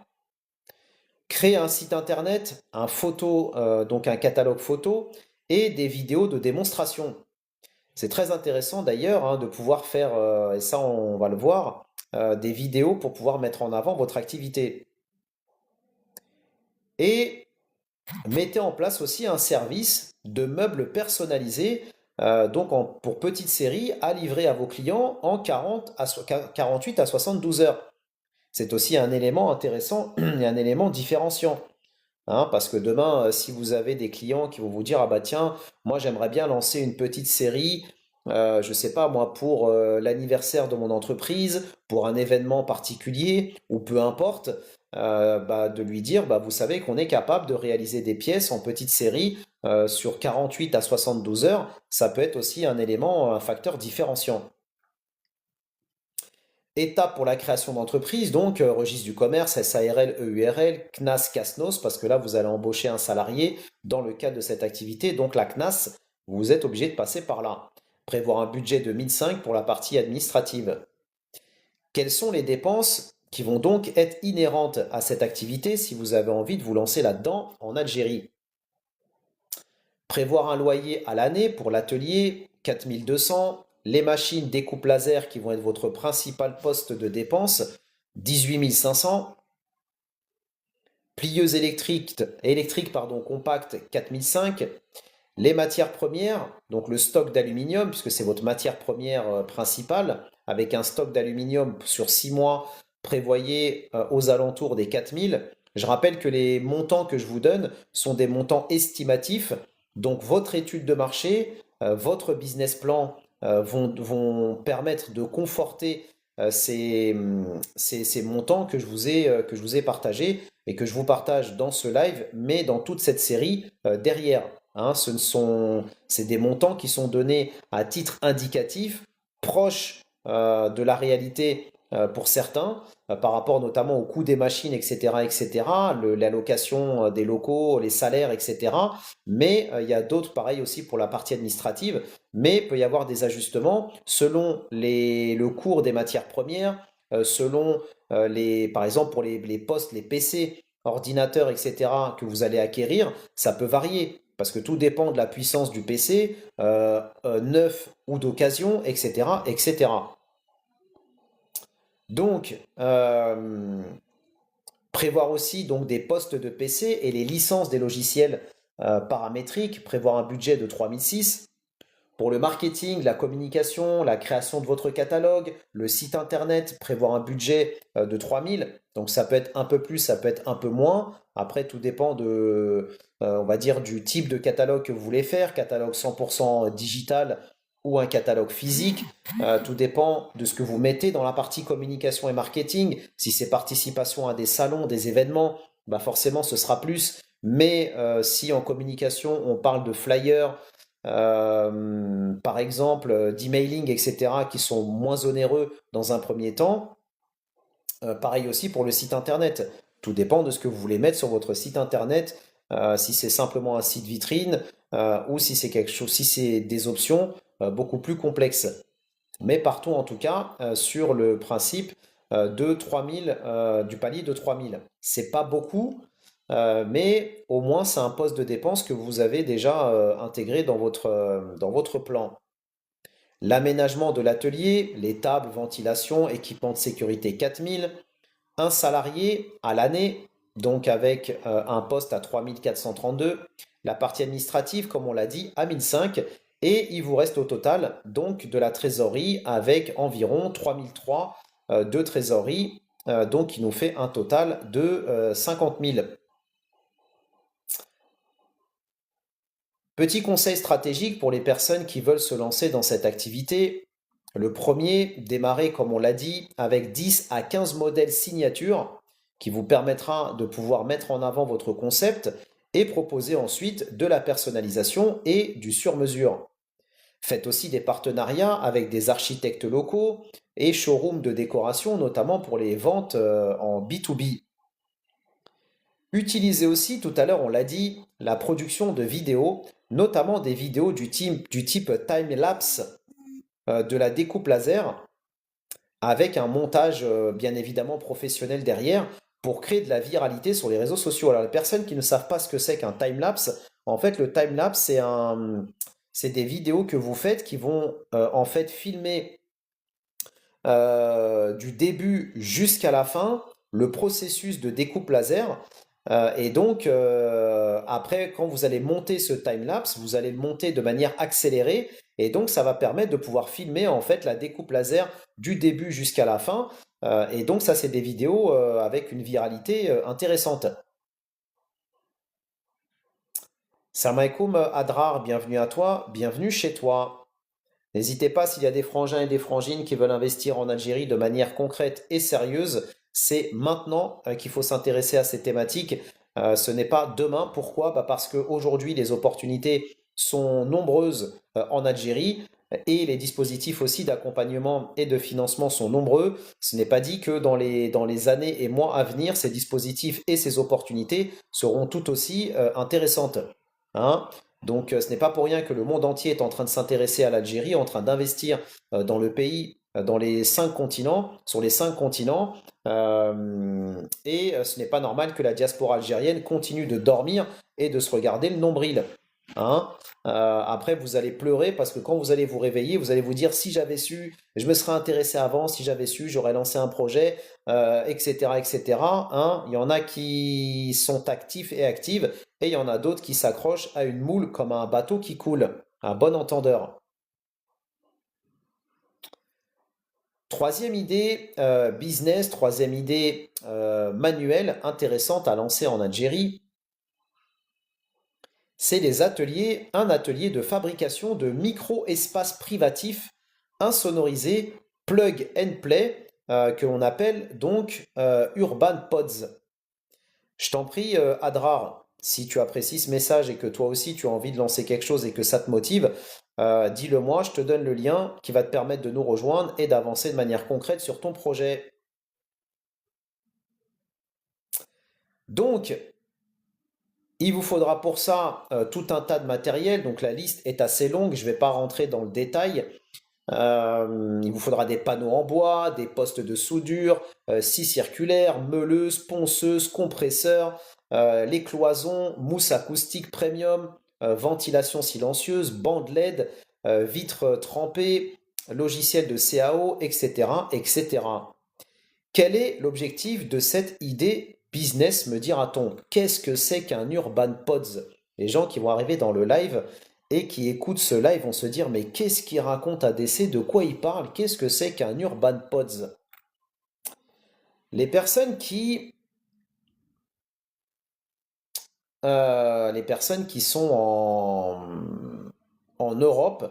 Créer un site internet, donc un catalogue photo et des vidéos de démonstration. C'est très intéressant d'ailleurs hein, de pouvoir faire, et ça on va le voir, des vidéos pour pouvoir mettre en avant votre activité. Et mettez en place aussi un service de meubles personnalisés, pour petite série, à livrer à vos clients en 48 à 72 heures. C'est aussi un élément intéressant et un élément différenciant. Hein, parce que demain, si vous avez des clients qui vont vous dire, ah bah tiens, moi j'aimerais bien lancer une petite série, je sais pas moi, pour l'anniversaire de mon entreprise, pour un événement particulier, ou peu importe, de lui dire, bah, vous savez qu'on est capable de réaliser des pièces en petite série sur 48 à 72 heures, ça peut être aussi un élément, un facteur différenciant. Étape pour la création d'entreprise, donc registre du commerce, SARL, EURL, CNAS, CASNOS, parce que là vous allez embaucher un salarié dans le cadre de cette activité. Donc la CNAS, vous êtes obligé de passer par là. Prévoir un budget de 1005 pour la partie administrative. Quelles sont les dépenses qui vont donc être inhérentes à cette activité si vous avez envie de vous lancer là-dedans en Algérie? Prévoir un loyer à l'année pour l'atelier, 4200. Les machines découpe laser qui vont être votre principal poste de dépense, 18 500. Plieuse électrique compacte, 4005. Les matières premières, donc le stock d'aluminium, puisque c'est votre matière première principale, avec un stock d'aluminium sur 6 mois, prévoyez aux alentours des 4000. Je rappelle que les montants que je vous donne sont des montants estimatifs, donc votre étude de marché, votre business plan vont permettre de conforter ces montants que je vous ai partagés et que je vous partage dans ce live, mais dans toute cette série derrière. Hein, c'est des montants qui sont donnés à titre indicatif, proche de la réalité pour certains, par rapport notamment au coût des machines, etc., etc., la location des locaux, les salaires, etc. Mais il y a d'autres, pareil aussi pour la partie administrative, mais il peut y avoir des ajustements selon le cours des matières premières, selon par exemple pour les postes, les PC, ordinateurs, etc., que vous allez acquérir, ça peut varier. Parce que tout dépend de la puissance du PC, neuf ou d'occasion, etc., etc. Donc, prévoir aussi donc, des postes de PC et les licences des logiciels paramétriques, prévoir un budget de 3006. Pour le marketing, la communication, la création de votre catalogue, le site internet, prévoir un budget de 3000. Donc ça peut être un peu plus, ça peut être un peu moins. Après, tout dépend on va dire, du type de catalogue que vous voulez faire, catalogue 100% digital ou un catalogue physique. Tout dépend de ce que vous mettez dans la partie communication et marketing. Si c'est participation à des salons, des événements, bah forcément ce sera plus. Mais si en communication on parle de flyers, par exemple d'emailing, etc., qui sont moins onéreux dans un premier temps. Pareil aussi pour le site internet. Tout dépend de ce que vous voulez mettre sur votre site internet, si c'est simplement un site vitrine ou si c'est quelque chose, si c'est des options beaucoup plus complexes. Mais partons en tout cas sur le principe de 3000, du palier de 3000. C'est pas beaucoup, mais au moins c'est un poste de dépense que vous avez déjà intégré dans votre plan. L'aménagement de l'atelier, les tables, ventilation, équipement de sécurité 4000, un salarié à l'année, donc avec un poste à 3432, la partie administrative, comme on l'a dit, à 1005, et il vous reste au total donc de la trésorerie avec environ 3003 de trésorerie, donc il nous fait un total de 50 000. Petit conseil stratégique pour les personnes qui veulent se lancer dans cette activité. Le premier, démarrer, comme on l'a dit, avec 10 à 15 modèles signature qui vous permettra de pouvoir mettre en avant votre concept et proposer ensuite de la personnalisation et du sur-mesure. Faites aussi des partenariats avec des architectes locaux et showrooms de décoration, notamment pour les ventes en B2B. Utilisez aussi, tout à l'heure on l'a dit, la production de vidéos, notamment des vidéos du type time-lapse, de la découpe laser, avec un montage bien évidemment professionnel derrière, pour créer de la viralité sur les réseaux sociaux. Alors les personnes qui ne savent pas ce que c'est qu'un time-lapse, en fait le time-lapse c'est des vidéos que vous faites qui vont en fait filmer du début jusqu'à la fin le processus de découpe laser. Et donc, après, quand vous allez monter ce time-lapse, vous allez le monter de manière accélérée. Et donc, ça va permettre de pouvoir filmer en fait la découpe laser du début jusqu'à la fin. Et donc, ça, c'est des vidéos avec une viralité intéressante. Salam alaikum Adrar, bienvenue à toi, bienvenue chez toi. N'hésitez pas s'il y a des frangins et des frangines qui veulent investir en Algérie de manière concrète et sérieuse. C'est maintenant qu'il faut s'intéresser à ces thématiques. Ce n'est pas demain. Pourquoi? Bah parce qu'aujourd'hui, les opportunités sont nombreuses en Algérie et les dispositifs aussi d'accompagnement et de financement sont nombreux. Ce n'est pas dit que dans les années et mois à venir, ces dispositifs et ces opportunités seront tout aussi intéressantes. Hein. Donc, ce n'est pas pour rien que le monde entier est en train de s'intéresser à l'Algérie, en train d'investir dans le pays, dans les 5 continents, sur les 5 continents. Et ce n'est pas normal que la diaspora algérienne continue de dormir et de se regarder le nombril. Hein. Après, vous allez pleurer parce que quand vous allez vous réveiller, vous allez vous dire si j'avais su, je me serais intéressé avant, si j'avais su, j'aurais lancé un projet, etc., etc. Hein. Il y en a qui sont actifs et actives, et il y en a d'autres qui s'accrochent à une moule comme à un bateau qui coule. Un bon entendeur. Troisième idée business, troisième idée manuelle intéressante à lancer en Algérie, c'est les ateliers, un atelier de fabrication de micro-espaces privatifs insonorisés, plug and play, que l'on appelle donc Urban Pods. Je t'en prie, Adrar, si tu apprécies ce message et que toi aussi tu as envie de lancer quelque chose et que ça te motive, dis-le moi, je te donne le lien qui va te permettre de nous rejoindre et d'avancer de manière concrète sur ton projet. Donc, il vous faudra pour ça tout un tas de matériel, donc la liste est assez longue, je ne vais pas rentrer dans le détail. Il vous faudra des panneaux en bois, des postes de soudure, scie circulaire, meuleuse, ponceuse, compresseur, les cloisons, mousse acoustique premium, ventilation silencieuse, bande LED, vitres trempées, logiciel de CAO, etc., etc. Quel est l'objectif de cette idée business, me dira-t-on? Qu'est-ce que c'est qu'un Urban Pods? Les gens qui vont arriver dans le live et qui écoutent ce live vont se dire, mais qu'est-ce qu'il raconte ADC? De quoi il parle? Qu'est-ce que c'est qu'un Urban Pods? Les personnes qui, les personnes qui sont en Europe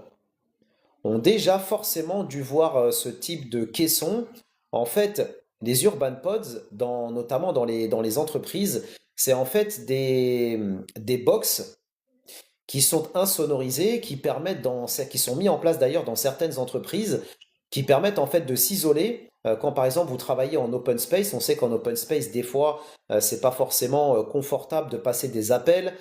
ont déjà forcément dû voir ce type de caisson. En fait, les urban pods, notamment dans les entreprises, c'est en fait des box qui sont insonorisés, qui sont mis en place d'ailleurs dans certaines entreprises, qui permettent en fait de s'isoler. Quand par exemple vous travaillez en open space, on sait qu'en open space, des fois, c'est pas forcément confortable de passer des appels,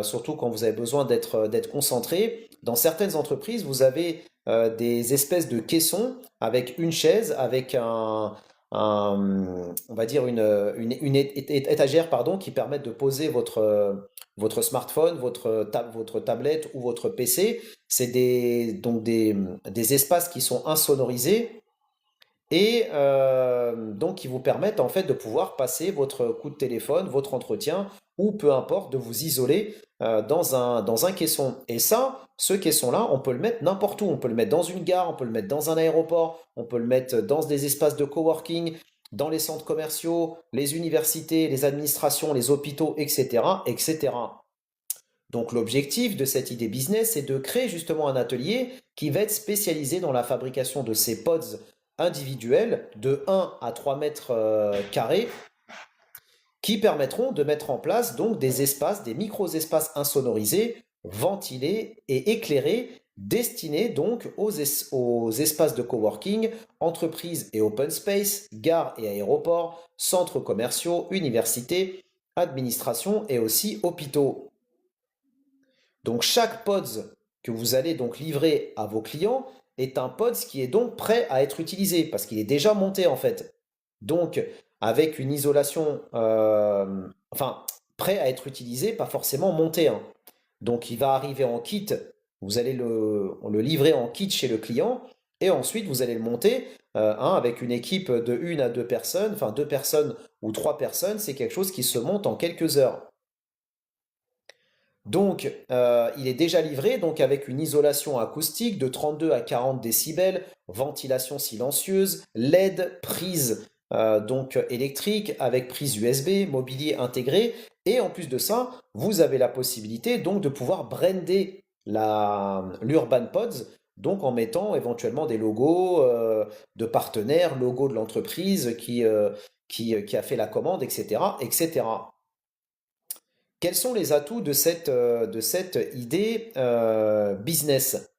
surtout quand vous avez besoin d'être concentré. Dans certaines entreprises, vous avez des espèces de caissons avec une chaise, avec on va dire étagère pardon, qui permette de poser votre smartphone, votre tablette ou votre PC. C'est des espaces qui sont insonorisés et donc qui vous permettent en fait de pouvoir passer votre coup de téléphone, votre entretien ou peu importe, de vous isoler dans un caisson. Et ça, ce caisson-là, on peut le mettre n'importe où. On peut le mettre dans une gare, on peut le mettre dans un aéroport, on peut le mettre dans des espaces de coworking, dans les centres commerciaux, les universités, les administrations, les hôpitaux, etc., etc. Donc l'objectif de cette idée business, c'est de créer justement un atelier qui va être spécialisé dans la fabrication de ces pods individuels de 1 à 3 mètres carrés qui permettront de mettre en place donc des espaces, des micro-espaces insonorisés, ventilés et éclairés, destinés donc aux espaces de coworking, entreprises et open space, gares et aéroports, centres commerciaux, universités, administrations et aussi hôpitaux. Donc chaque PODS que vous allez donc livrer à vos clients est un PODS qui est donc prêt à être utilisé parce qu'il est déjà monté en fait. Donc avec une isolation, enfin prêt à être utilisé, pas forcément monté, hein. Donc il va arriver en kit, vous allez le livrer en kit chez le client et ensuite vous allez le monter hein, avec une équipe de 1 à 2 personnes, enfin 2 personnes ou 3 personnes, c'est quelque chose qui se monte en quelques heures. Donc, il est déjà livré donc avec une isolation acoustique de 32 à 40 décibels, ventilation silencieuse, LED, prise donc électrique avec prise USB, mobilier intégré. Et en plus de ça, vous avez la possibilité donc de pouvoir brander l'Urban Pods, donc en mettant éventuellement des logos de partenaires, logos de l'entreprise qui a fait la commande, etc., etc. Quels sont les atouts de cette idée business?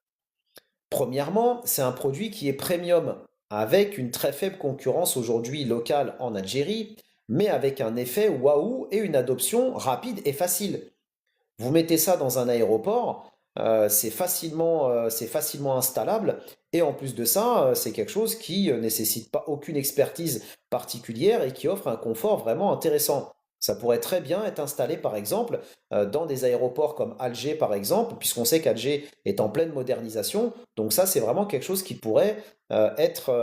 Premièrement, c'est un produit qui est premium, avec une très faible concurrence aujourd'hui locale en Algérie, mais avec un effet waouh et une adoption rapide et facile. Vous mettez ça dans un aéroport, c'est facilement installable, et en plus de ça, c'est quelque chose qui nécessite pas aucune expertise particulière et qui offre un confort vraiment intéressant. Ça pourrait très bien être installé, par exemple, dans des aéroports comme Alger, par exemple, puisqu'on sait qu'Alger est en pleine modernisation. Donc ça, c'est vraiment quelque chose qui pourrait être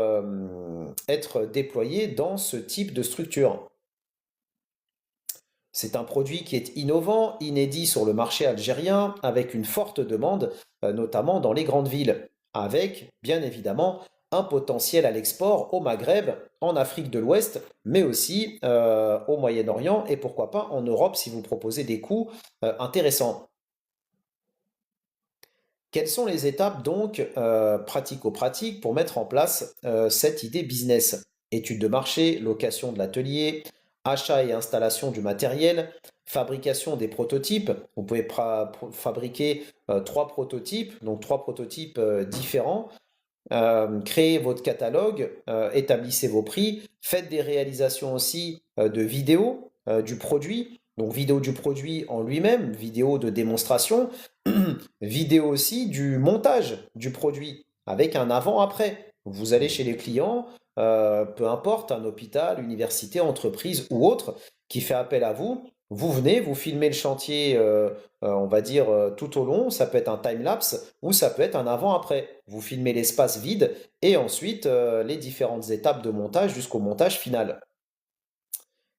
déployé dans ce type de structure. C'est un produit qui est innovant, inédit sur le marché algérien, avec une forte demande, notamment dans les grandes villes, avec bien évidemment un potentiel à l'export au Maghreb, en Afrique de l'Ouest, mais aussi au Moyen-Orient et pourquoi pas en Europe si vous proposez des coûts intéressants. Quelles sont les étapes donc pratico-pratiques pour mettre en place cette idée business? Étude de marché, location de l'atelier, achat et installation du matériel, fabrication des prototypes. Vous pouvez fabriquer 3 prototypes, donc 3 prototypes différents. Créez votre catalogue, établissez vos prix, faites des réalisations aussi de vidéos du produit, donc vidéo du produit en lui-même, vidéo de démonstration, vidéo aussi du montage du produit avec un avant-après. Vous allez chez les clients, peu importe, un hôpital, université, entreprise ou autre, qui fait appel à vous. Vous venez, vous filmez le chantier, on va dire, tout au long. Ça peut être un time-lapse ou ça peut être un avant-après. Vous filmez l'espace vide et ensuite les différentes étapes de montage jusqu'au montage final.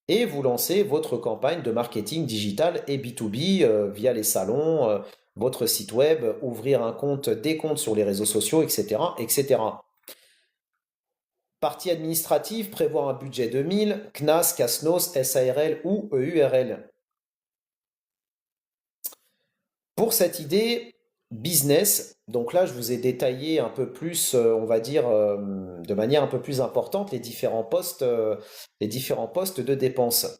Et vous lancez votre campagne de marketing digital et B2B via les salons, votre site web, ouvrir un compte, des comptes sur les réseaux sociaux, etc., etc. Partie administrative, prévoir un budget 2000, CNAS, CASNOS, SARL ou EURL. Pour cette idée business, donc là, je vous ai détaillé un peu plus, on va dire, de manière un peu plus importante, les différents postes de dépenses.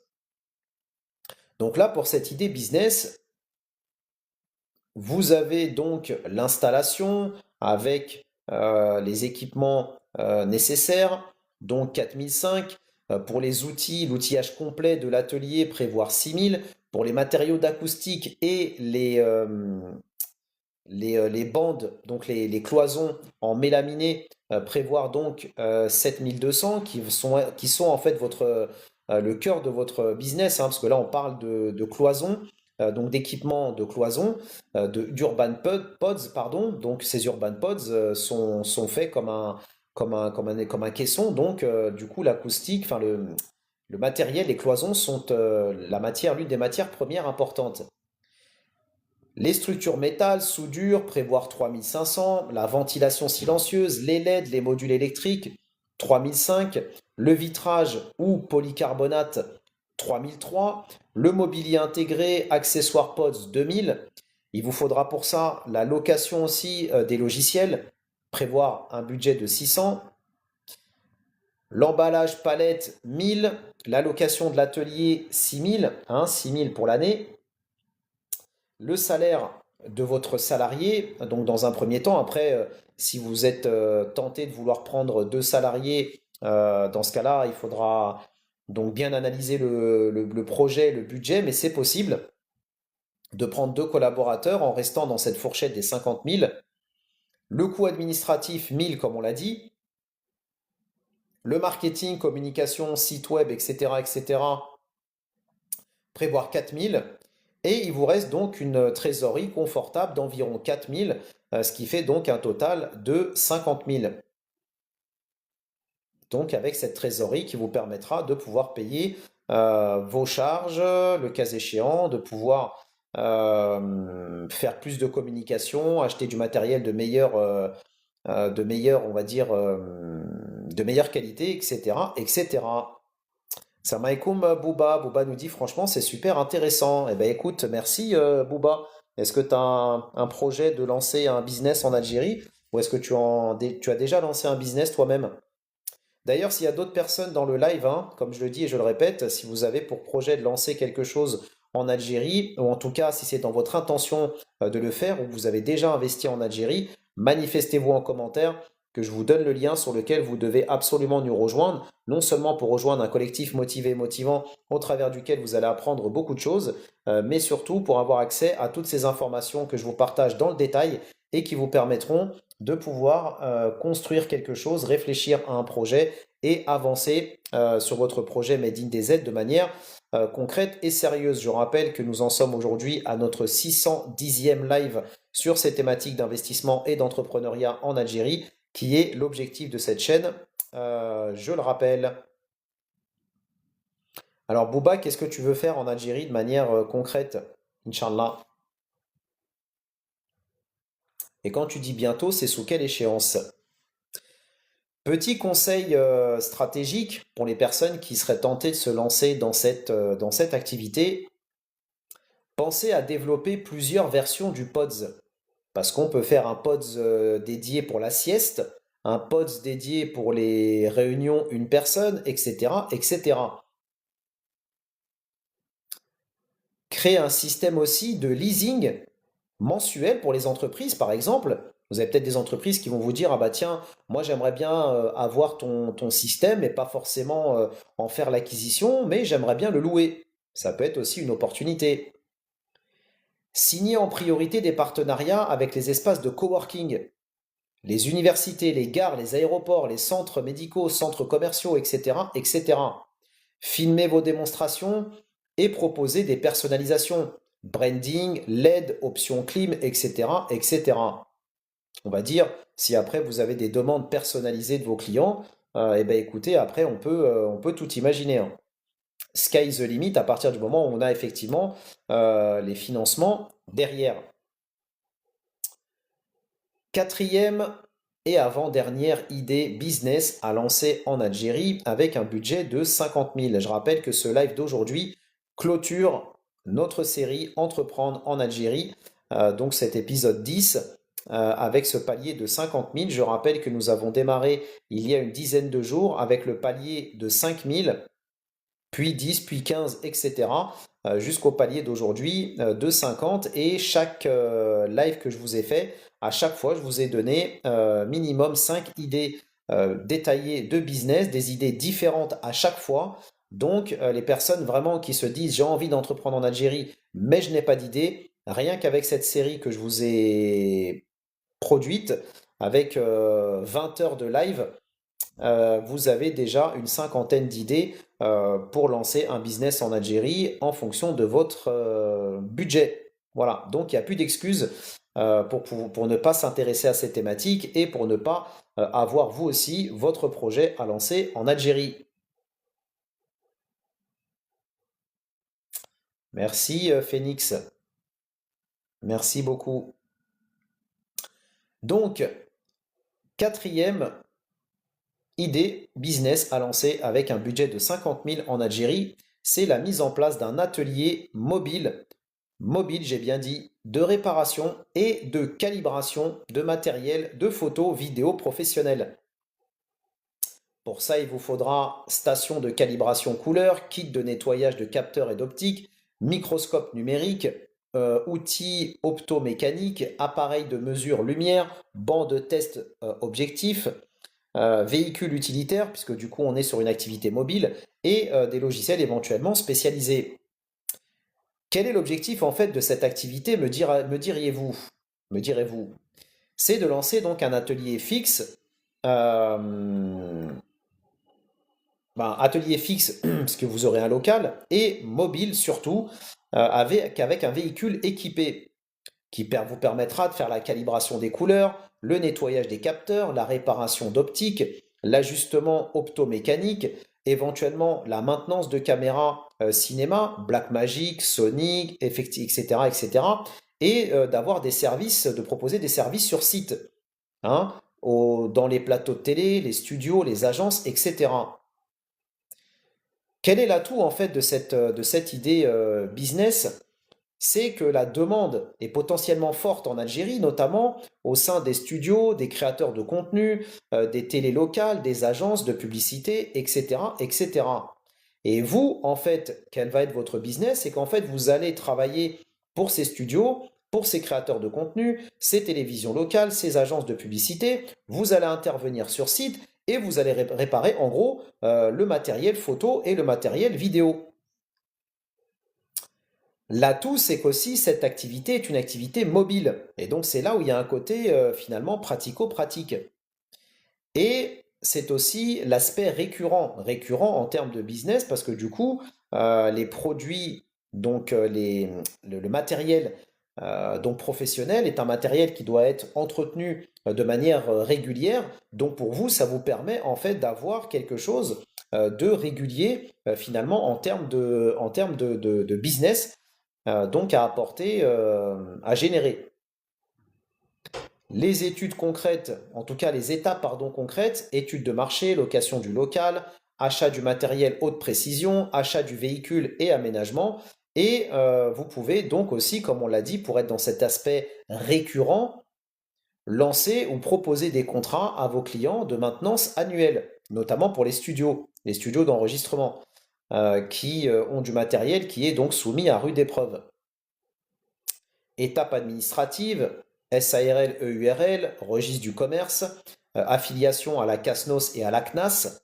Donc là, pour cette idée business, vous avez donc l'installation avec les équipements nécessaires, donc 4005. Pour les outils, l'outillage complet de l'atelier, prévoir 6000. Pour les matériaux d'acoustique et les bandes, donc les cloisons en mélaminé, prévoir donc 7200 qui sont en fait le cœur de votre business, hein, parce que là on parle de cloison, donc d'équipement de cloison, d'urban pods, pardon. Donc ces urban pods sont faits comme un caisson, donc du coup l'acoustique, enfin le matériel, les cloisons sont l'une des matières premières importantes. Les structures métal, soudure, prévoir 3500, la ventilation silencieuse, les LED, les modules électriques, 3005, le vitrage ou polycarbonate, 3003, le mobilier intégré, accessoires PODS, 2000. Il vous faudra pour ça la location aussi des logiciels, prévoir un budget de 600, l'emballage palette, 1000, la location de l'atelier, 6000, 6000 pour l'année, le salaire de votre salarié, donc dans un premier temps. Après, si vous êtes tenté de vouloir prendre deux salariés, dans ce cas-là, il faudra donc bien analyser le projet, le budget, mais c'est possible de prendre deux collaborateurs en restant dans cette fourchette des 50 000. Le coût administratif, 1000 comme on l'a dit. Le marketing, communication, site web, etc., etc., prévoir 4000. Et il vous reste donc une trésorerie confortable d'environ 4000, ce qui fait donc un total de 50 000. Donc avec cette trésorerie qui vous permettra de pouvoir payer vos charges, le cas échéant, de pouvoir faire plus de communication, acheter du matériel on va dire, de meilleure qualité, etc., etc. Salam alaikum, Bouba. Bouba nous dit franchement c'est super intéressant. Eh ben écoute, merci Bouba. Est-ce que tu as un projet de lancer un business en Algérie ou est-ce que tu as déjà lancé un business toi-même? D'ailleurs, s'il y a d'autres personnes dans le live, hein, comme je le dis et je le répète, si vous avez pour projet de lancer quelque chose en Algérie, ou en tout cas si c'est dans votre intention de le faire, ou que vous avez déjà investi en Algérie, manifestez-vous en commentaire, que je vous donne le lien sur lequel vous devez absolument nous rejoindre, non seulement pour rejoindre un collectif motivé et motivant au travers duquel vous allez apprendre beaucoup de choses, mais surtout pour avoir accès à toutes ces informations que je vous partage dans le détail et qui vous permettront de pouvoir construire quelque chose, réfléchir à un projet et avancer sur votre projet Made in DZ de manière concrète et sérieuse. Je rappelle que nous en sommes aujourd'hui à notre 610e live sur ces thématiques d'investissement et d'entrepreneuriat en Algérie, qui est l'objectif de cette chaîne, je le rappelle. Alors Bouba, qu'est-ce que tu veux faire en Algérie de manière concrète, Inch'Allah? Et quand tu dis bientôt, c'est sous quelle échéance? Petit conseil stratégique pour les personnes qui seraient tentées de se lancer dans cette activité, pensez à développer plusieurs versions du PODS. Parce qu'on peut faire un PODS dédié pour la sieste, un PODS dédié pour les réunions une personne, etc., etc. Créer un système aussi de leasing mensuel pour les entreprises, par exemple. Vous avez peut-être des entreprises qui vont vous dire, ah bah tiens, moi j'aimerais bien avoir ton système et pas forcément en faire l'acquisition, mais j'aimerais bien le louer. Ça peut être aussi une opportunité. Signer en priorité des partenariats avec les espaces de coworking, les universités, les gares, les aéroports, les centres médicaux, centres commerciaux, etc., etc. Filmer vos démonstrations et proposer des personnalisations, branding, LED, options clim, etc., etc. On va dire, si après vous avez des demandes personnalisées de vos clients, eh ben écoutez, après on peut tout imaginer, hein. Sky is the limit à partir du moment où on a effectivement les financements derrière. Quatrième et avant-dernière idée business à lancer en Algérie avec un budget de 50 000. Je rappelle que ce live d'aujourd'hui clôture notre série Entreprendre en Algérie, donc cet épisode 10 avec ce palier de 50 000. Je rappelle que nous avons démarré il y a une dizaine de jours avec le palier de 5 000, puis 10, puis 15, etc. Jusqu'au palier d'aujourd'hui de 50. Et chaque live que je vous ai fait, à chaque fois, je vous ai donné minimum 5 idées détaillées de business, des idées différentes à chaque fois. Donc, les personnes vraiment qui se disent j'ai envie d'entreprendre en Algérie, mais je n'ai pas d'idée, rien qu'avec cette série que je vous ai produite, avec 20 heures de live, vous avez déjà une cinquantaine d'idées pour lancer un business en Algérie en fonction de votre budget. Voilà, donc il n'y a plus d'excuses pour ne pas s'intéresser à ces thématiques et pour ne pas avoir vous aussi votre projet à lancer en Algérie. Merci Phoenix, merci beaucoup. Donc, quatrième idée business à lancer avec un budget de 50 000 en Algérie, c'est la mise en place d'un atelier mobile, j'ai bien dit, de réparation et de calibration de matériel de photo, vidéo professionnel. Pour ça, il vous faudra station de calibration couleur, kit de nettoyage de capteurs et d'optiques, microscope numérique, outils optomécaniques, appareil de mesure lumière, banc de test objectif, véhicule utilitaire, puisque du coup on est sur une activité mobile, et des logiciels éventuellement spécialisés. Quel est l'objectif en fait de cette activité, me diriez-vous? Me direz-vous? C'est de lancer donc un atelier fixe, euh, atelier fixe, parce que vous aurez un local, et mobile surtout, avec un véhicule équipé qui vous permettra de faire la calibration des couleurs, le nettoyage des capteurs, la réparation d'optique, l'ajustement optomécanique, éventuellement la maintenance de caméras cinéma, Blackmagic, Sony, etc., etc., et d'avoir des services, de proposer des services sur site, hein, dans les plateaux de télé, les studios, les agences, etc. Quel est l'atout en fait de cette idée business? C'est que la demande est potentiellement forte en Algérie, notamment au sein des studios, des créateurs de contenu, des télés locales, des agences de publicité, etc., etc. Et vous, en fait, quel va être votre business? C'est qu'en fait, vous allez travailler pour ces studios, pour ces créateurs de contenu, ces télévisions locales, ces agences de publicité. Vous allez intervenir sur site et vous allez réparer, en gros, le matériel photo et le matériel vidéo. L'atout, c'est qu'aussi cette activité est une activité mobile. Et donc c'est là où il y a un côté finalement pratico-pratique. Et c'est aussi l'aspect récurrent en termes de business, parce que du coup, les produits, donc le matériel donc professionnel est un matériel qui doit être entretenu de manière régulière. Donc pour vous, ça vous permet en fait d'avoir quelque chose de régulier finalement en termes de business donc à apporter, à générer. Les études concrètes, en tout cas les étapes pardon, concrètes, études de marché, location du local, achat du matériel haute précision, achat du véhicule et aménagement. Et vous pouvez donc aussi, comme on l'a dit, pour être dans cet aspect récurrent, lancer ou proposer des contrats à vos clients de maintenance annuelle, notamment pour les studios d'enregistrement, qui ont du matériel qui est donc soumis à rude épreuve. Étape administrative, SARL, EURL, registre du commerce, affiliation à la CASNOS et à la CNAS.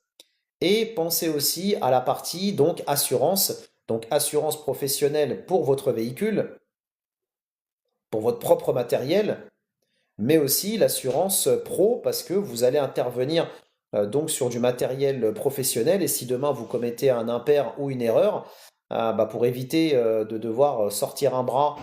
Et pensez aussi à la partie donc assurance professionnelle pour votre véhicule, pour votre propre matériel, mais aussi l'assurance pro parce que vous allez intervenir donc sur du matériel professionnel et si demain vous commettez un impair ou une erreur, pour éviter de devoir sortir un bras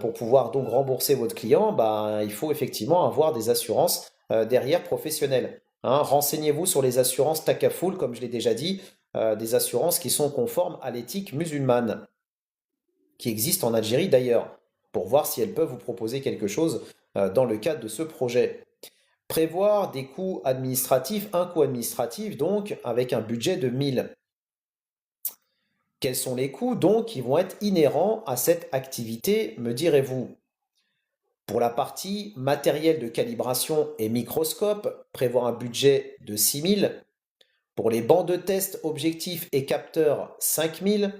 pour pouvoir donc rembourser votre client, il faut effectivement avoir des assurances derrière professionnelles. Hein. Renseignez-vous sur les assurances Takaful, comme je l'ai déjà dit, des assurances qui sont conformes à l'éthique musulmane, qui existent en Algérie d'ailleurs, pour voir si elles peuvent vous proposer quelque chose dans le cadre de ce projet. Prévoir des coûts administratifs, un coût administratif donc avec un budget de 1000. Quels sont les coûts donc qui vont être inhérents à cette activité, me direz-vous? Pour la partie matériel de calibration et microscope, prévoir un budget de 6000. Pour les bancs de test objectifs et capteurs, 5000.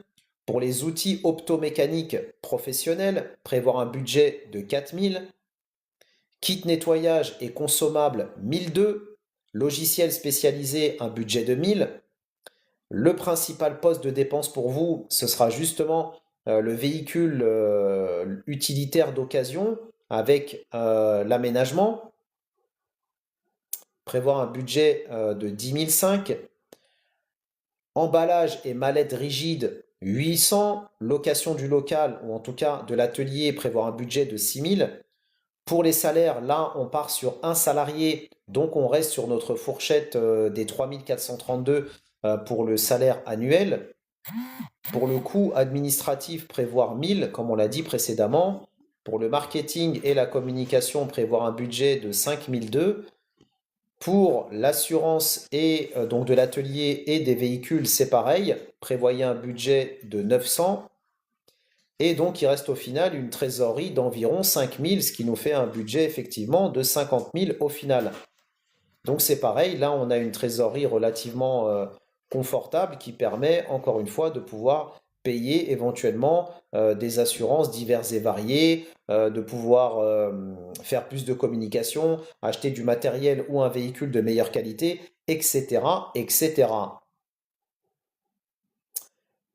Pour les outils optomécaniques professionnels, prévoir un budget de 4000. Kit nettoyage et consommable 1002. Logiciel spécialisé, un budget de 1000. Le principal poste de dépense pour vous, ce sera justement le véhicule utilitaire d'occasion avec l'aménagement. prévoir un budget de 10 500. Emballage et mallette rigide, 800. Location du local, ou en tout cas de l'atelier, prévoir un budget de 6 000. Pour les salaires, là, on part sur un salarié, donc on reste sur notre fourchette des 3 432 pour le salaire annuel. Pour le coût administratif, prévoir 1000, comme on l'a dit précédemment. Pour le marketing et la communication, prévoir un budget de 5002. Pour l'assurance et donc de l'atelier et des véhicules, c'est pareil. Prévoyez un budget de 900. Et donc, il reste au final une trésorerie d'environ 5000, ce qui nous fait un budget effectivement de 50 000 au final. Donc, c'est pareil. Là, on a une trésorerie relativement confortable qui permet, encore une fois, de pouvoir payer éventuellement des assurances diverses et variées, de pouvoir faire plus de communication, acheter du matériel ou un véhicule de meilleure qualité, etc., etc.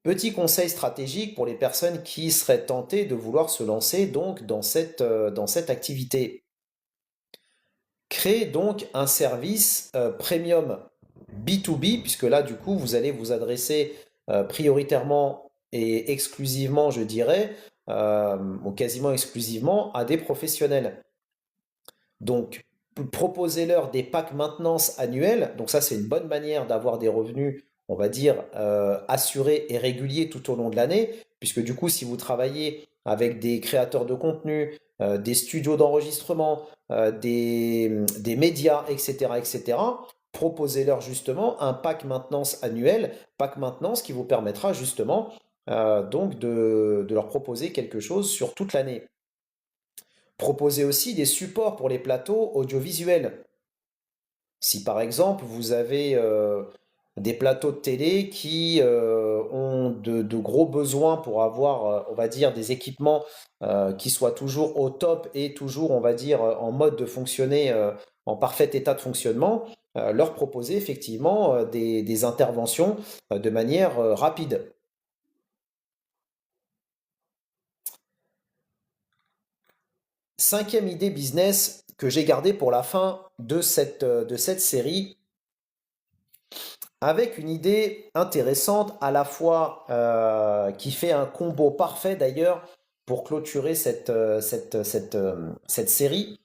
Petit conseil stratégique pour les personnes qui seraient tentées de vouloir se lancer donc dans cette activité. Créez donc un service premium B2B, puisque là, du coup, vous allez vous adresser prioritairement et exclusivement, je dirais, ou quasiment exclusivement, à des professionnels. Donc, proposez-leur des packs maintenance annuels. Donc ça, c'est une bonne manière d'avoir des revenus, on va dire, assurés et réguliers tout au long de l'année, puisque du coup, si vous travaillez avec des créateurs de contenu, des studios d'enregistrement, des médias, etc., etc., proposez-leur justement un pack maintenance annuel, pack maintenance qui vous permettra justement donc de leur proposer quelque chose sur toute l'année. Proposez aussi des supports pour les plateaux audiovisuels. Si par exemple vous avez des plateaux de télé qui ont de gros besoins pour avoir, on va dire, des équipements qui soient toujours au top et toujours, on va dire, en mode de fonctionner en parfait état de fonctionnement, leur proposer effectivement des interventions de manière rapide. Cinquième idée business que j'ai gardée pour la fin de cette série, avec une idée intéressante à la fois qui fait un combo parfait d'ailleurs pour clôturer cette série,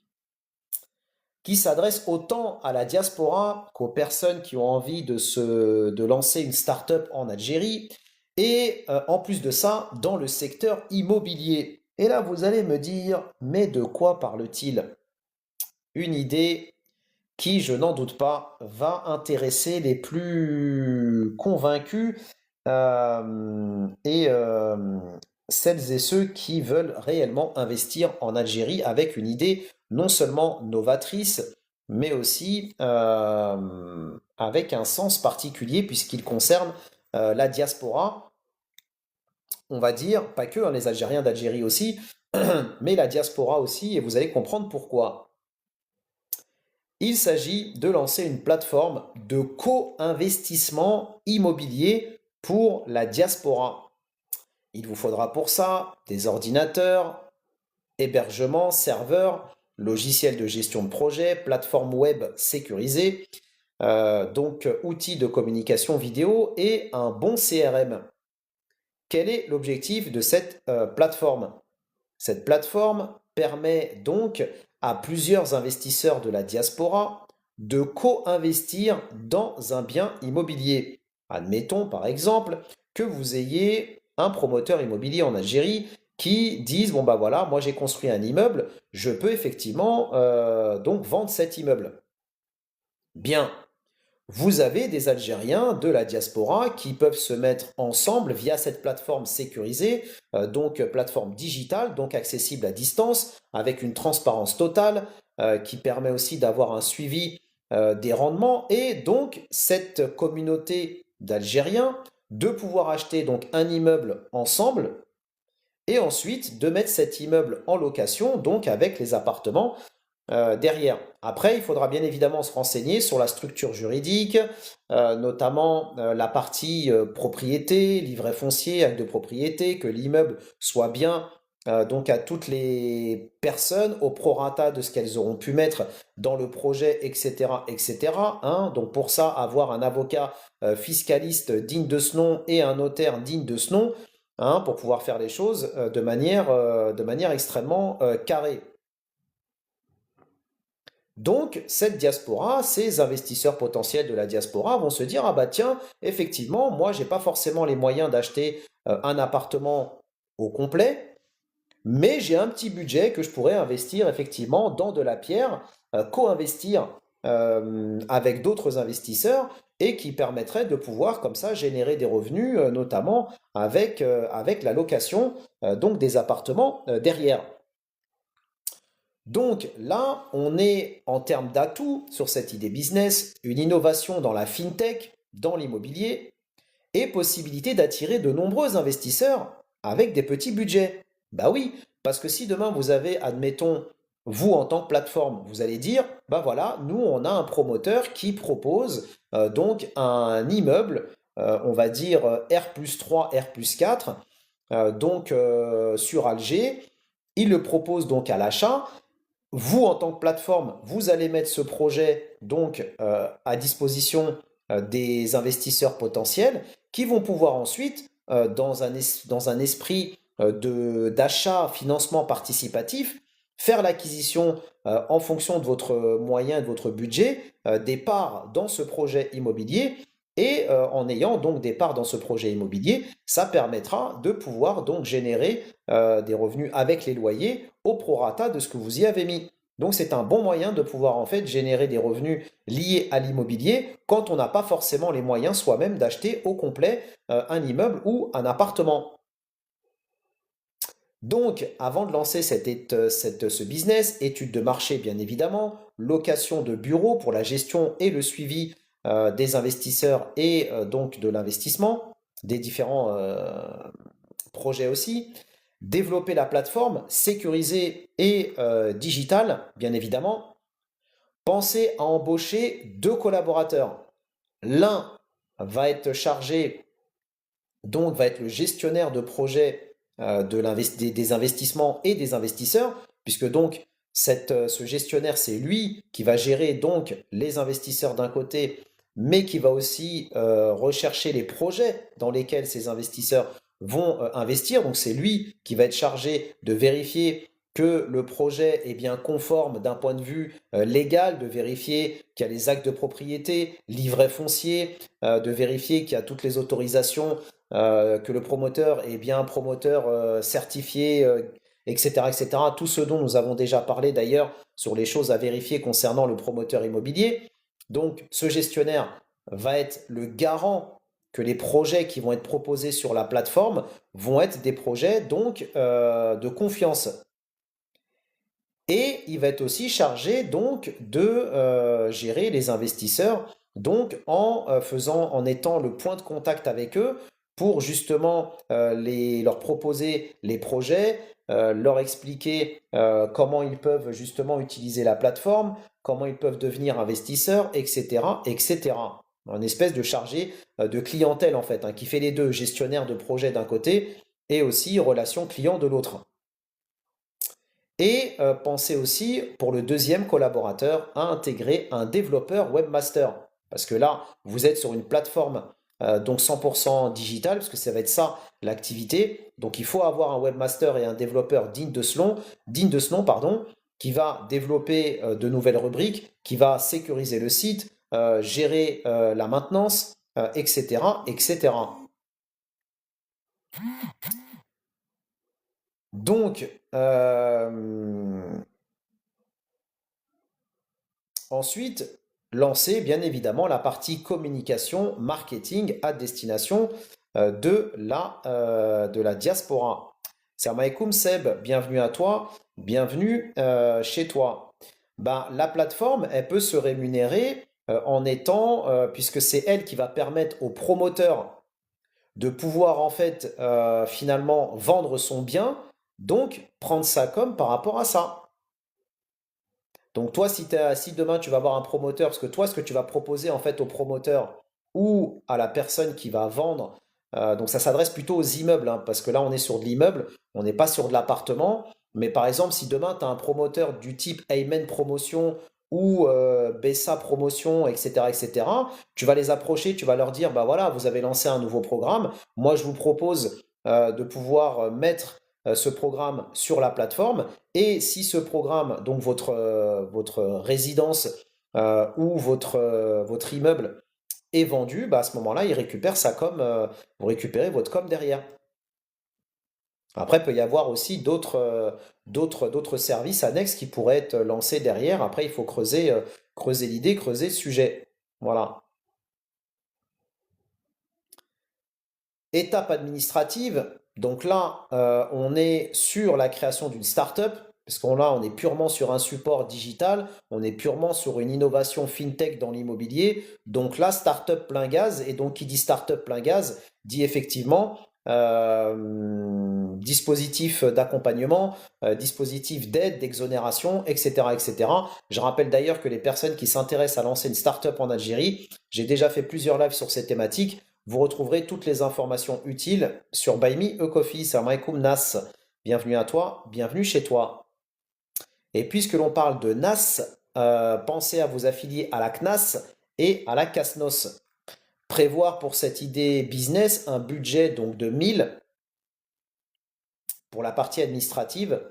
qui s'adresse autant à la diaspora qu'aux personnes qui ont envie de lancer une start-up en Algérie, et en plus de ça, dans le secteur immobilier. Et là, vous allez me dire, mais de quoi parle-t-il? Une idée qui, je n'en doute pas, va intéresser les plus convaincus et celles et ceux qui veulent réellement investir en Algérie avec une idée non seulement novatrice, mais aussi avec un sens particulier puisqu'il concerne la diaspora, on va dire, pas que, hein, les Algériens d'Algérie aussi, mais la diaspora aussi, et vous allez comprendre pourquoi. Il s'agit de lancer une plateforme de co-investissement immobilier pour la diaspora. Il vous faudra pour ça des ordinateurs, hébergement, serveurs, logiciels de gestion de projet, plateforme web sécurisée, donc outils de communication vidéo et un bon CRM. Quel est l'objectif de cette plateforme? Cette plateforme permet donc à plusieurs investisseurs de la diaspora de co-investir dans un bien immobilier. Admettons par exemple que vous ayez un promoteur immobilier en Algérie qui dise, bon bah voilà, moi j'ai construit un immeuble, je peux effectivement donc vendre cet immeuble. Bien, vous avez des Algériens de la diaspora qui peuvent se mettre ensemble via cette plateforme sécurisée, donc plateforme digitale, donc accessible à distance, avec une transparence totale, qui permet aussi d'avoir un suivi des rendements, et donc cette communauté d'Algériens de pouvoir acheter donc un immeuble ensemble, et ensuite de mettre cet immeuble en location, donc avec les appartements derrière. Après, il faudra bien évidemment se renseigner sur la structure juridique, notamment la partie propriété, livret foncier, acte de propriété, que l'immeuble soit bien donc à toutes les personnes au prorata de ce qu'elles auront pu mettre dans le projet, etc., etc., hein. Donc pour ça, avoir un avocat fiscaliste digne de ce nom et un notaire digne de ce nom, hein, pour pouvoir faire les choses de manière extrêmement carrée. Donc, cette diaspora, ces investisseurs potentiels de la diaspora vont se dire, ah bah tiens, effectivement, moi, j'ai pas forcément les moyens d'acheter un appartement au complet, mais j'ai un petit budget que je pourrais investir effectivement dans de la pierre, co-investir avec d'autres investisseurs et qui permettrait de pouvoir comme ça générer des revenus, notamment avec la location donc des appartements derrière. Donc là, on est en termes d'atouts sur cette idée business, une innovation dans la fintech, dans l'immobilier, et possibilité d'attirer de nombreux investisseurs avec des petits budgets. Bah oui, parce que si demain vous avez, admettons, vous en tant que plateforme, vous allez dire, bah voilà, nous on a un promoteur qui propose donc un immeuble, on va dire R+3, R+4, sur Alger. Il le propose donc à l'achat. Vous, en tant que plateforme, vous allez mettre ce projet donc à disposition des investisseurs potentiels qui vont pouvoir ensuite, dans un esprit d'achat, financement participatif, faire l'acquisition en fonction de votre moyen et de votre budget des parts dans ce projet immobilier. Et en ayant donc des parts dans ce projet immobilier, ça permettra de pouvoir donc générer des revenus avec les loyers au prorata de ce que vous y avez mis. Donc c'est un bon moyen de pouvoir en fait générer des revenus liés à l'immobilier quand on n'a pas forcément les moyens soi-même d'acheter au complet un immeuble ou un appartement. Donc avant de lancer ce business, étude de marché bien évidemment, location de bureaux pour la gestion et le suivi des investisseurs et donc de l'investissement, des différents projets aussi, développer la plateforme, sécurisée et digitale, bien évidemment. Pensez à embaucher deux collaborateurs. L'un va être chargé, donc va être le gestionnaire de projet des investissements et des investisseurs, puisque donc ce gestionnaire, c'est lui qui va gérer donc les investisseurs d'un côté, mais qui va aussi rechercher les projets dans lesquels ces investisseurs vont investir. Donc c'est lui qui va être chargé de vérifier que le projet est bien conforme d'un point de vue légal, de vérifier qu'il y a les actes de propriété, livret foncier, de vérifier qu'il y a toutes les autorisations, que le promoteur est bien un promoteur certifié, etc., etc. Tout ce dont nous avons déjà parlé d'ailleurs sur les choses à vérifier concernant le promoteur immobilier. Donc ce gestionnaire va être le garant que les projets qui vont être proposés sur la plateforme vont être des projets donc de confiance. Et il va être aussi chargé donc de gérer les investisseurs, donc en étant le point de contact avec eux pour justement leur proposer les projets, leur expliquer comment ils peuvent justement utiliser la plateforme, comment ils peuvent devenir investisseurs, etc., etc. Un espèce de chargé de clientèle en fait, hein, qui fait les deux, gestionnaire de projet d'un côté et aussi relation client de l'autre. Et pensez aussi, pour le deuxième collaborateur, à intégrer un développeur webmaster. Parce que là, vous êtes sur une plateforme donc 100% digitale, parce que ça va être ça l'activité. Donc il faut avoir un webmaster et un développeur digne de ce nom, pardon, qui va développer de nouvelles rubriques, qui va sécuriser le site, gérer la maintenance, etc., etc. Donc, ensuite, lancer bien évidemment la partie communication, marketing à destination de la diaspora. Salam alaikum Seb, bienvenue à toi, bienvenue chez toi. Ben, la plateforme, elle peut se rémunérer puisque c'est elle qui va permettre aux promoteurs de pouvoir en fait finalement vendre son bien, donc prendre ça comme par rapport à ça. Donc toi, si demain tu vas avoir un promoteur, parce que toi, ce que tu vas proposer en fait au promoteur ou à la personne qui va vendre Donc ça s'adresse plutôt aux immeubles, hein, parce que là on est sur de l'immeuble, on n'est pas sur de l'appartement. Mais par exemple, si demain tu as un promoteur du type Amen Promotion ou Bessa Promotion, etc., etc., tu vas les approcher, tu vas leur dire, bah voilà, vous avez lancé un nouveau programme, moi je vous propose de pouvoir mettre ce programme sur la plateforme. Et si ce programme, donc votre résidence ou votre immeuble est vendu, bah à ce moment-là, il récupère sa com, vous récupérez votre com derrière. Après, il peut y avoir aussi d'autres services annexes qui pourraient être lancés derrière. Après, il faut creuser l'idée, creuser le sujet. Voilà. Étape administrative. Donc là, on est sur la création d'une startup, parce qu'on là, on est purement sur un support digital, on est purement sur une innovation fintech dans l'immobilier. Donc là, startup plein gaz, et donc qui dit startup plein gaz, dit effectivement dispositif d'accompagnement, dispositif d'aide, d'exonération, etc., etc. Je rappelle d'ailleurs que les personnes qui s'intéressent à lancer une startup en Algérie, j'ai déjà fait plusieurs lives sur ces thématiques. Vous retrouverez toutes les informations utiles sur Buy Me a Coffee. Salam alaikum Nas. Bienvenue à toi, bienvenue chez toi. Et puisque l'on parle de Nas, pensez à vous affilier à la CNAS et à la CASNOS. Prévoir pour cette idée business un budget donc de 1000 pour la partie administrative.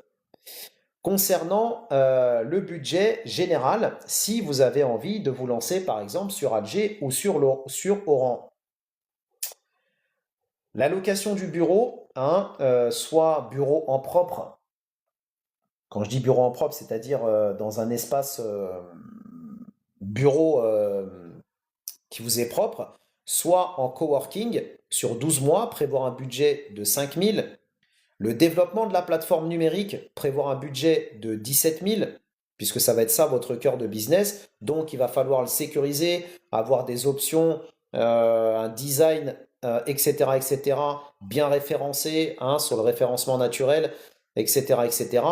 Concernant le budget général, si vous avez envie de vous lancer par exemple sur Alger ou sur Oran. La location du bureau, hein, soit bureau en propre. Quand je dis bureau en propre, c'est-à-dire dans un espace bureau qui vous est propre, soit en coworking sur 12 mois, prévoir un budget de 5000. Le développement de la plateforme numérique, prévoir un budget de 17 000, puisque ça va être ça votre cœur de business. Donc il va falloir le sécuriser, avoir des options, un design, etc., etc., bien référencé hein, sur le référencement naturel, etc., etc.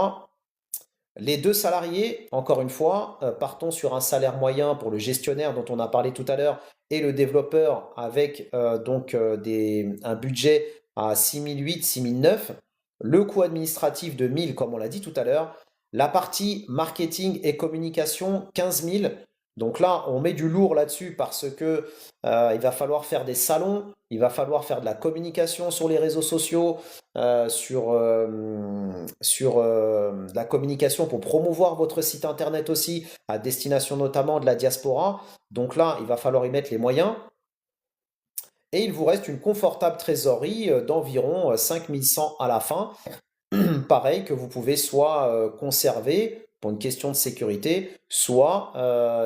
Les deux salariés, encore une fois, partons sur un salaire moyen pour le gestionnaire dont on a parlé tout à l'heure et le développeur avec un budget à 6008, 6009. Le coût administratif de 1000, comme on l'a dit tout à l'heure. La partie marketing et communication, 15 000. Donc là, on met du lourd là-dessus parce que il va falloir faire des salons, il va falloir faire de la communication sur les réseaux sociaux, de la communication pour promouvoir votre site internet aussi, à destination notamment de la diaspora. Donc là, il va falloir y mettre les moyens. Et il vous reste une confortable trésorerie d'environ 5100 à la fin. Pareil que vous pouvez soit conserver pour une question de sécurité, soit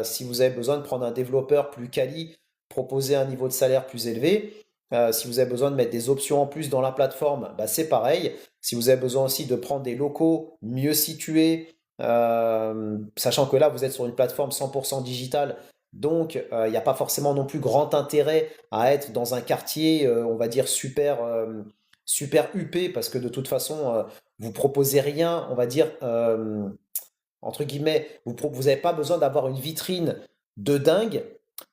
si vous avez besoin de prendre un développeur plus quali, proposer un niveau de salaire plus élevé. Si vous avez besoin de mettre des options en plus dans la plateforme, bah, c'est pareil. Si vous avez besoin aussi de prendre des locaux mieux situés, sachant que là vous êtes sur une plateforme 100% digitale, donc il n'y a pas forcément non plus grand intérêt à être dans un quartier, on va dire super huppé, parce que de toute façon vous proposez rien, on va dire entre guillemets, vous n'avez pas besoin d'avoir une vitrine de dingue.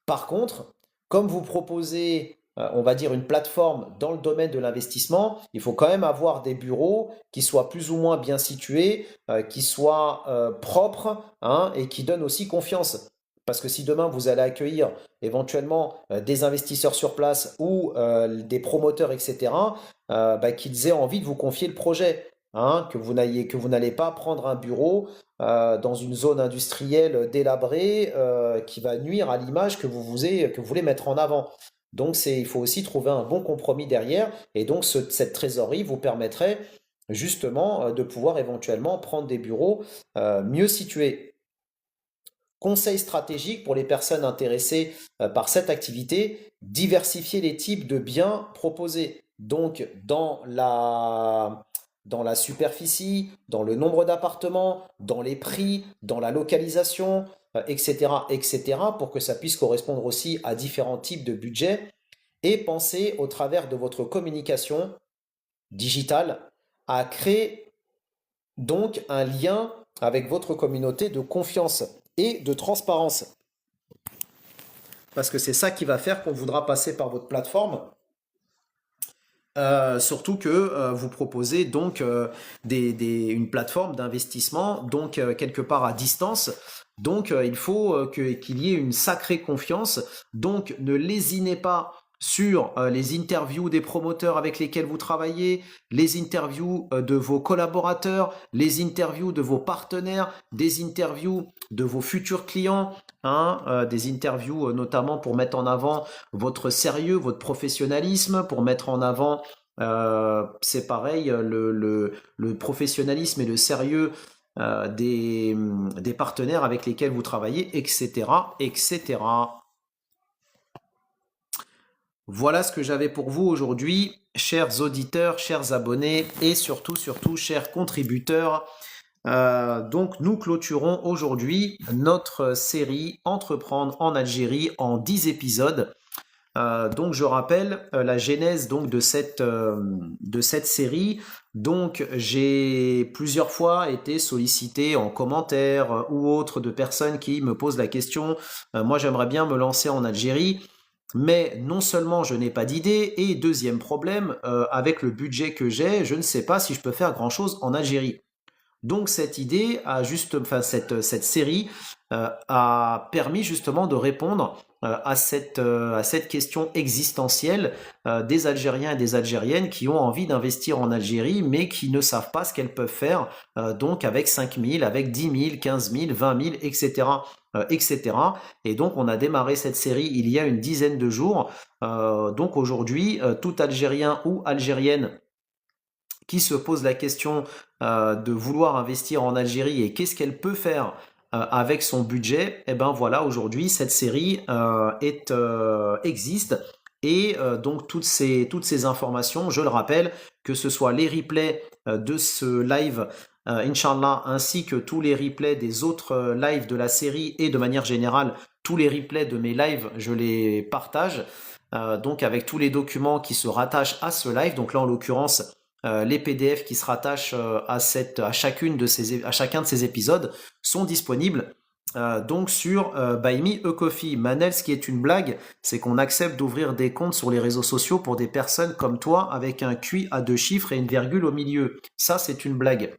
Par contre, comme vous proposez, on va dire, une plateforme dans le domaine de l'investissement, il faut quand même avoir des bureaux qui soient plus ou moins bien situés, qui soient propres hein, et qui donnent aussi confiance. Parce que si demain vous allez accueillir éventuellement des investisseurs sur place ou des promoteurs, etc., bah, qu'ils aient envie de vous confier le projet. Hein, que vous n'allez pas prendre un bureau dans une zone industrielle délabrée qui va nuire à l'image que vous voulez mettre en avant. Donc il faut aussi trouver un bon compromis derrière et donc cette trésorerie vous permettrait justement de pouvoir éventuellement prendre des bureaux mieux situés. Conseil stratégique pour les personnes intéressées par cette activité, diversifier les types de biens proposés. Donc dans la superficie, dans le nombre d'appartements, dans les prix, dans la localisation, etc., etc., pour que ça puisse correspondre aussi à différents types de budgets. Et pensez au travers de votre communication digitale à créer donc un lien avec votre communauté de confiance et de transparence. Parce que c'est ça qui va faire qu'on voudra passer par votre plateforme Surtout que vous proposez donc une plateforme d'investissement, donc quelque part à distance. Donc il faut qu'il y ait une sacrée confiance. Donc ne lésinez pas sur les interviews des promoteurs avec lesquels vous travaillez, les interviews de vos collaborateurs, les interviews de vos partenaires, des interviews de vos futurs clients, hein, des interviews notamment pour mettre en avant votre sérieux, votre professionnalisme, pour mettre en avant c'est pareil, le professionnalisme et le sérieux des partenaires avec lesquels vous travaillez, etc., etc. Voilà ce que j'avais pour vous aujourd'hui, chers auditeurs, chers abonnés et surtout, surtout, chers contributeurs. Donc, nous clôturons aujourd'hui notre série Entreprendre en Algérie en 10 épisodes. Donc je rappelle la genèse donc de cette série. Donc j'ai plusieurs fois été sollicité en commentaire ou autre de personnes qui me posent la question. Moi j'aimerais bien me lancer en Algérie, mais non seulement je n'ai pas d'idée et deuxième problème avec le budget que j'ai, je ne sais pas si je peux faire grand-chose en Algérie. Donc cette idée a juste, enfin cette série a permis justement de répondre à cette question existentielle des Algériens et des Algériennes qui ont envie d'investir en Algérie mais qui ne savent pas ce qu'elles peuvent faire donc avec 5 000, avec 10 000, 15 000, 20 000, etc. etc. Et donc on a démarré cette série il y a une dizaine de jours. Donc aujourd'hui, tout Algérien ou Algérienne qui se pose la question de vouloir investir en Algérie et qu'est-ce qu'elle peut faire avec son budget, et ben voilà, aujourd'hui cette série existe et donc toutes ces informations, je le rappelle, que ce soit les replays de ce live Inch'Allah, ainsi que tous les replays des autres lives de la série et de manière générale, tous les replays de mes lives, je les partage donc avec tous les documents qui se rattachent à ce live. Donc là, en l'occurrence, les PDF qui se rattachent à chacun de ces épisodes sont disponibles donc sur Buy Me a Coffee. Manel, ce qui est une blague, c'est qu'on accepte d'ouvrir des comptes sur les réseaux sociaux pour des personnes comme toi avec un QI à 2 chiffres et une virgule au milieu. Ça, c'est une blague.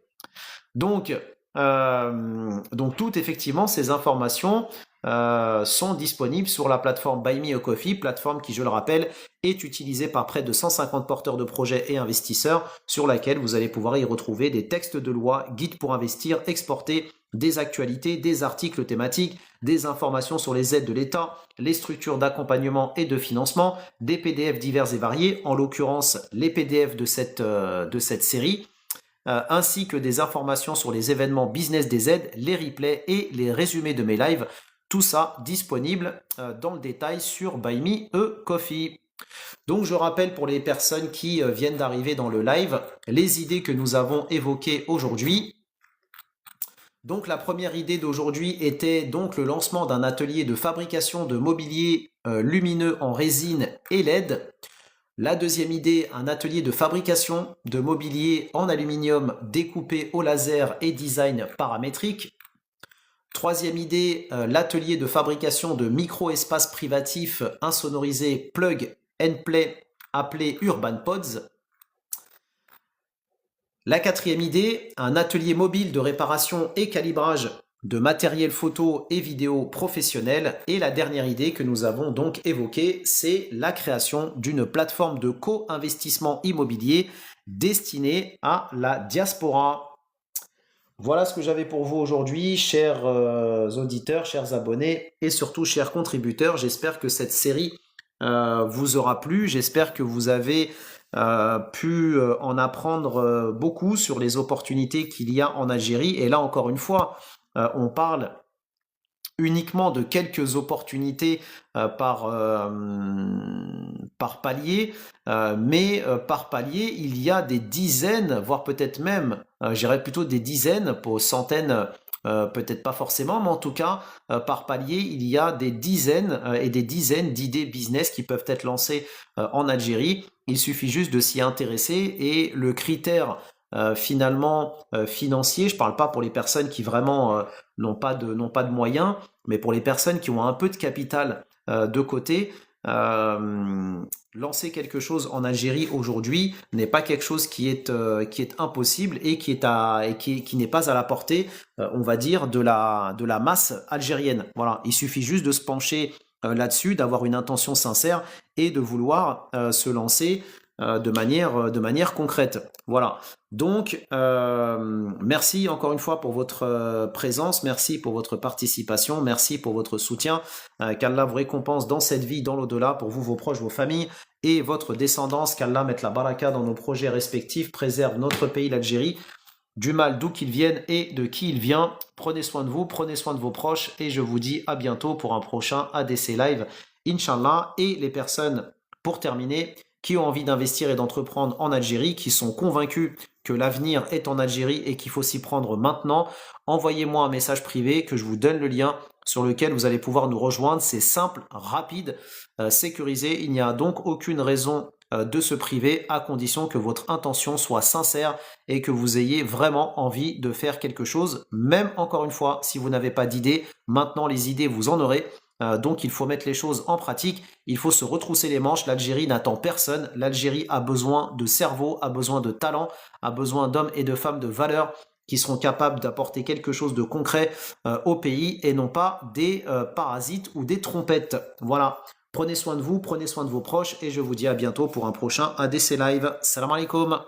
Donc, donc toutes effectivement ces informations sont disponibles sur la plateforme Buy Me a Coffee, plateforme qui, je le rappelle, est utilisée par près de 150 porteurs de projets et investisseurs, sur laquelle vous allez pouvoir y retrouver des textes de loi, guides pour investir, exporter, des actualités, des articles thématiques, des informations sur les aides de l'État, les structures d'accompagnement et de financement, des PDF divers et variés, en l'occurrence les PDF de cette série, ainsi que des informations sur les événements business des aides, les replays et les résumés de mes lives. Tout ça disponible dans le détail sur Buy Me a Coffee. Donc je rappelle pour les personnes qui viennent d'arriver dans le live, les idées que nous avons évoquées aujourd'hui. Donc la première idée d'aujourd'hui était donc le lancement d'un atelier de fabrication de mobilier lumineux en résine et LED. La deuxième idée, un atelier de fabrication de mobilier en aluminium découpé au laser et design paramétrique. Troisième idée, l'atelier de fabrication de micro-espaces privatifs insonorisés plug and play appelé Urban Pods. La quatrième idée, un atelier mobile de réparation et calibrage de matériel photo et vidéo professionnel. Et la dernière idée que nous avons donc évoquée, c'est la création d'une plateforme de co-investissement immobilier destinée à la diaspora. Voilà ce que j'avais pour vous aujourd'hui, chers auditeurs, chers abonnés et surtout chers contributeurs. J'espère que cette série vous aura plu. J'espère que vous avez pu en apprendre beaucoup sur les opportunités qu'il y a en Algérie. Et là, encore une fois, on parle uniquement de quelques opportunités par palier, mais par palier, il y a des dizaines, voire peut-être même, j'irais plutôt des dizaines, pour centaines, peut-être pas forcément, mais en tout cas, par palier, il y a des dizaines et des dizaines d'idées business qui peuvent être lancées en Algérie. Il suffit juste de s'y intéresser et le critère finalement financier, je ne parle pas pour les personnes qui vraiment n'ont pas de moyens, mais pour les personnes qui ont un peu de capital de côté, euh, lancer quelque chose en Algérie aujourd'hui n'est pas quelque chose qui est impossible et qui n'est pas à la portée, on va dire, de la masse algérienne. Voilà, il suffit juste de se pencher là-dessus, d'avoir une intention sincère et de vouloir se lancer de manière concrète. Voilà. Donc, merci encore une fois pour votre présence, merci pour votre participation, merci pour votre soutien. Qu'Allah vous récompense dans cette vie, dans l'au-delà, pour vous, vos proches, vos familles et votre descendance. Qu'Allah mette la baraka dans nos projets respectifs, préserve notre pays, l'Algérie, du mal d'où qu'il vienne et de qui il vient. Prenez soin de vous, prenez soin de vos proches et je vous dis à bientôt pour un prochain ADC Live, Inch'Allah. Et les personnes, pour terminer, qui ont envie d'investir et d'entreprendre en Algérie, qui sont convaincus que l'avenir est en Algérie et qu'il faut s'y prendre maintenant, envoyez-moi un message privé que je vous donne le lien sur lequel vous allez pouvoir nous rejoindre. C'est simple, rapide, sécurisé. Il n'y a donc aucune raison de se priver à condition que votre intention soit sincère et que vous ayez vraiment envie de faire quelque chose. Même encore une fois, si vous n'avez pas d'idées, maintenant les idées vous en aurez. Donc il faut mettre les choses en pratique, il faut se retrousser les manches, l'Algérie n'attend personne, l'Algérie a besoin de cerveau, a besoin de talent, a besoin d'hommes et de femmes de valeur qui seront capables d'apporter quelque chose de concret au pays et non pas des parasites ou des trompettes. Voilà, prenez soin de vous, prenez soin de vos proches et je vous dis à bientôt pour un prochain ADC Live. Salam alaikum.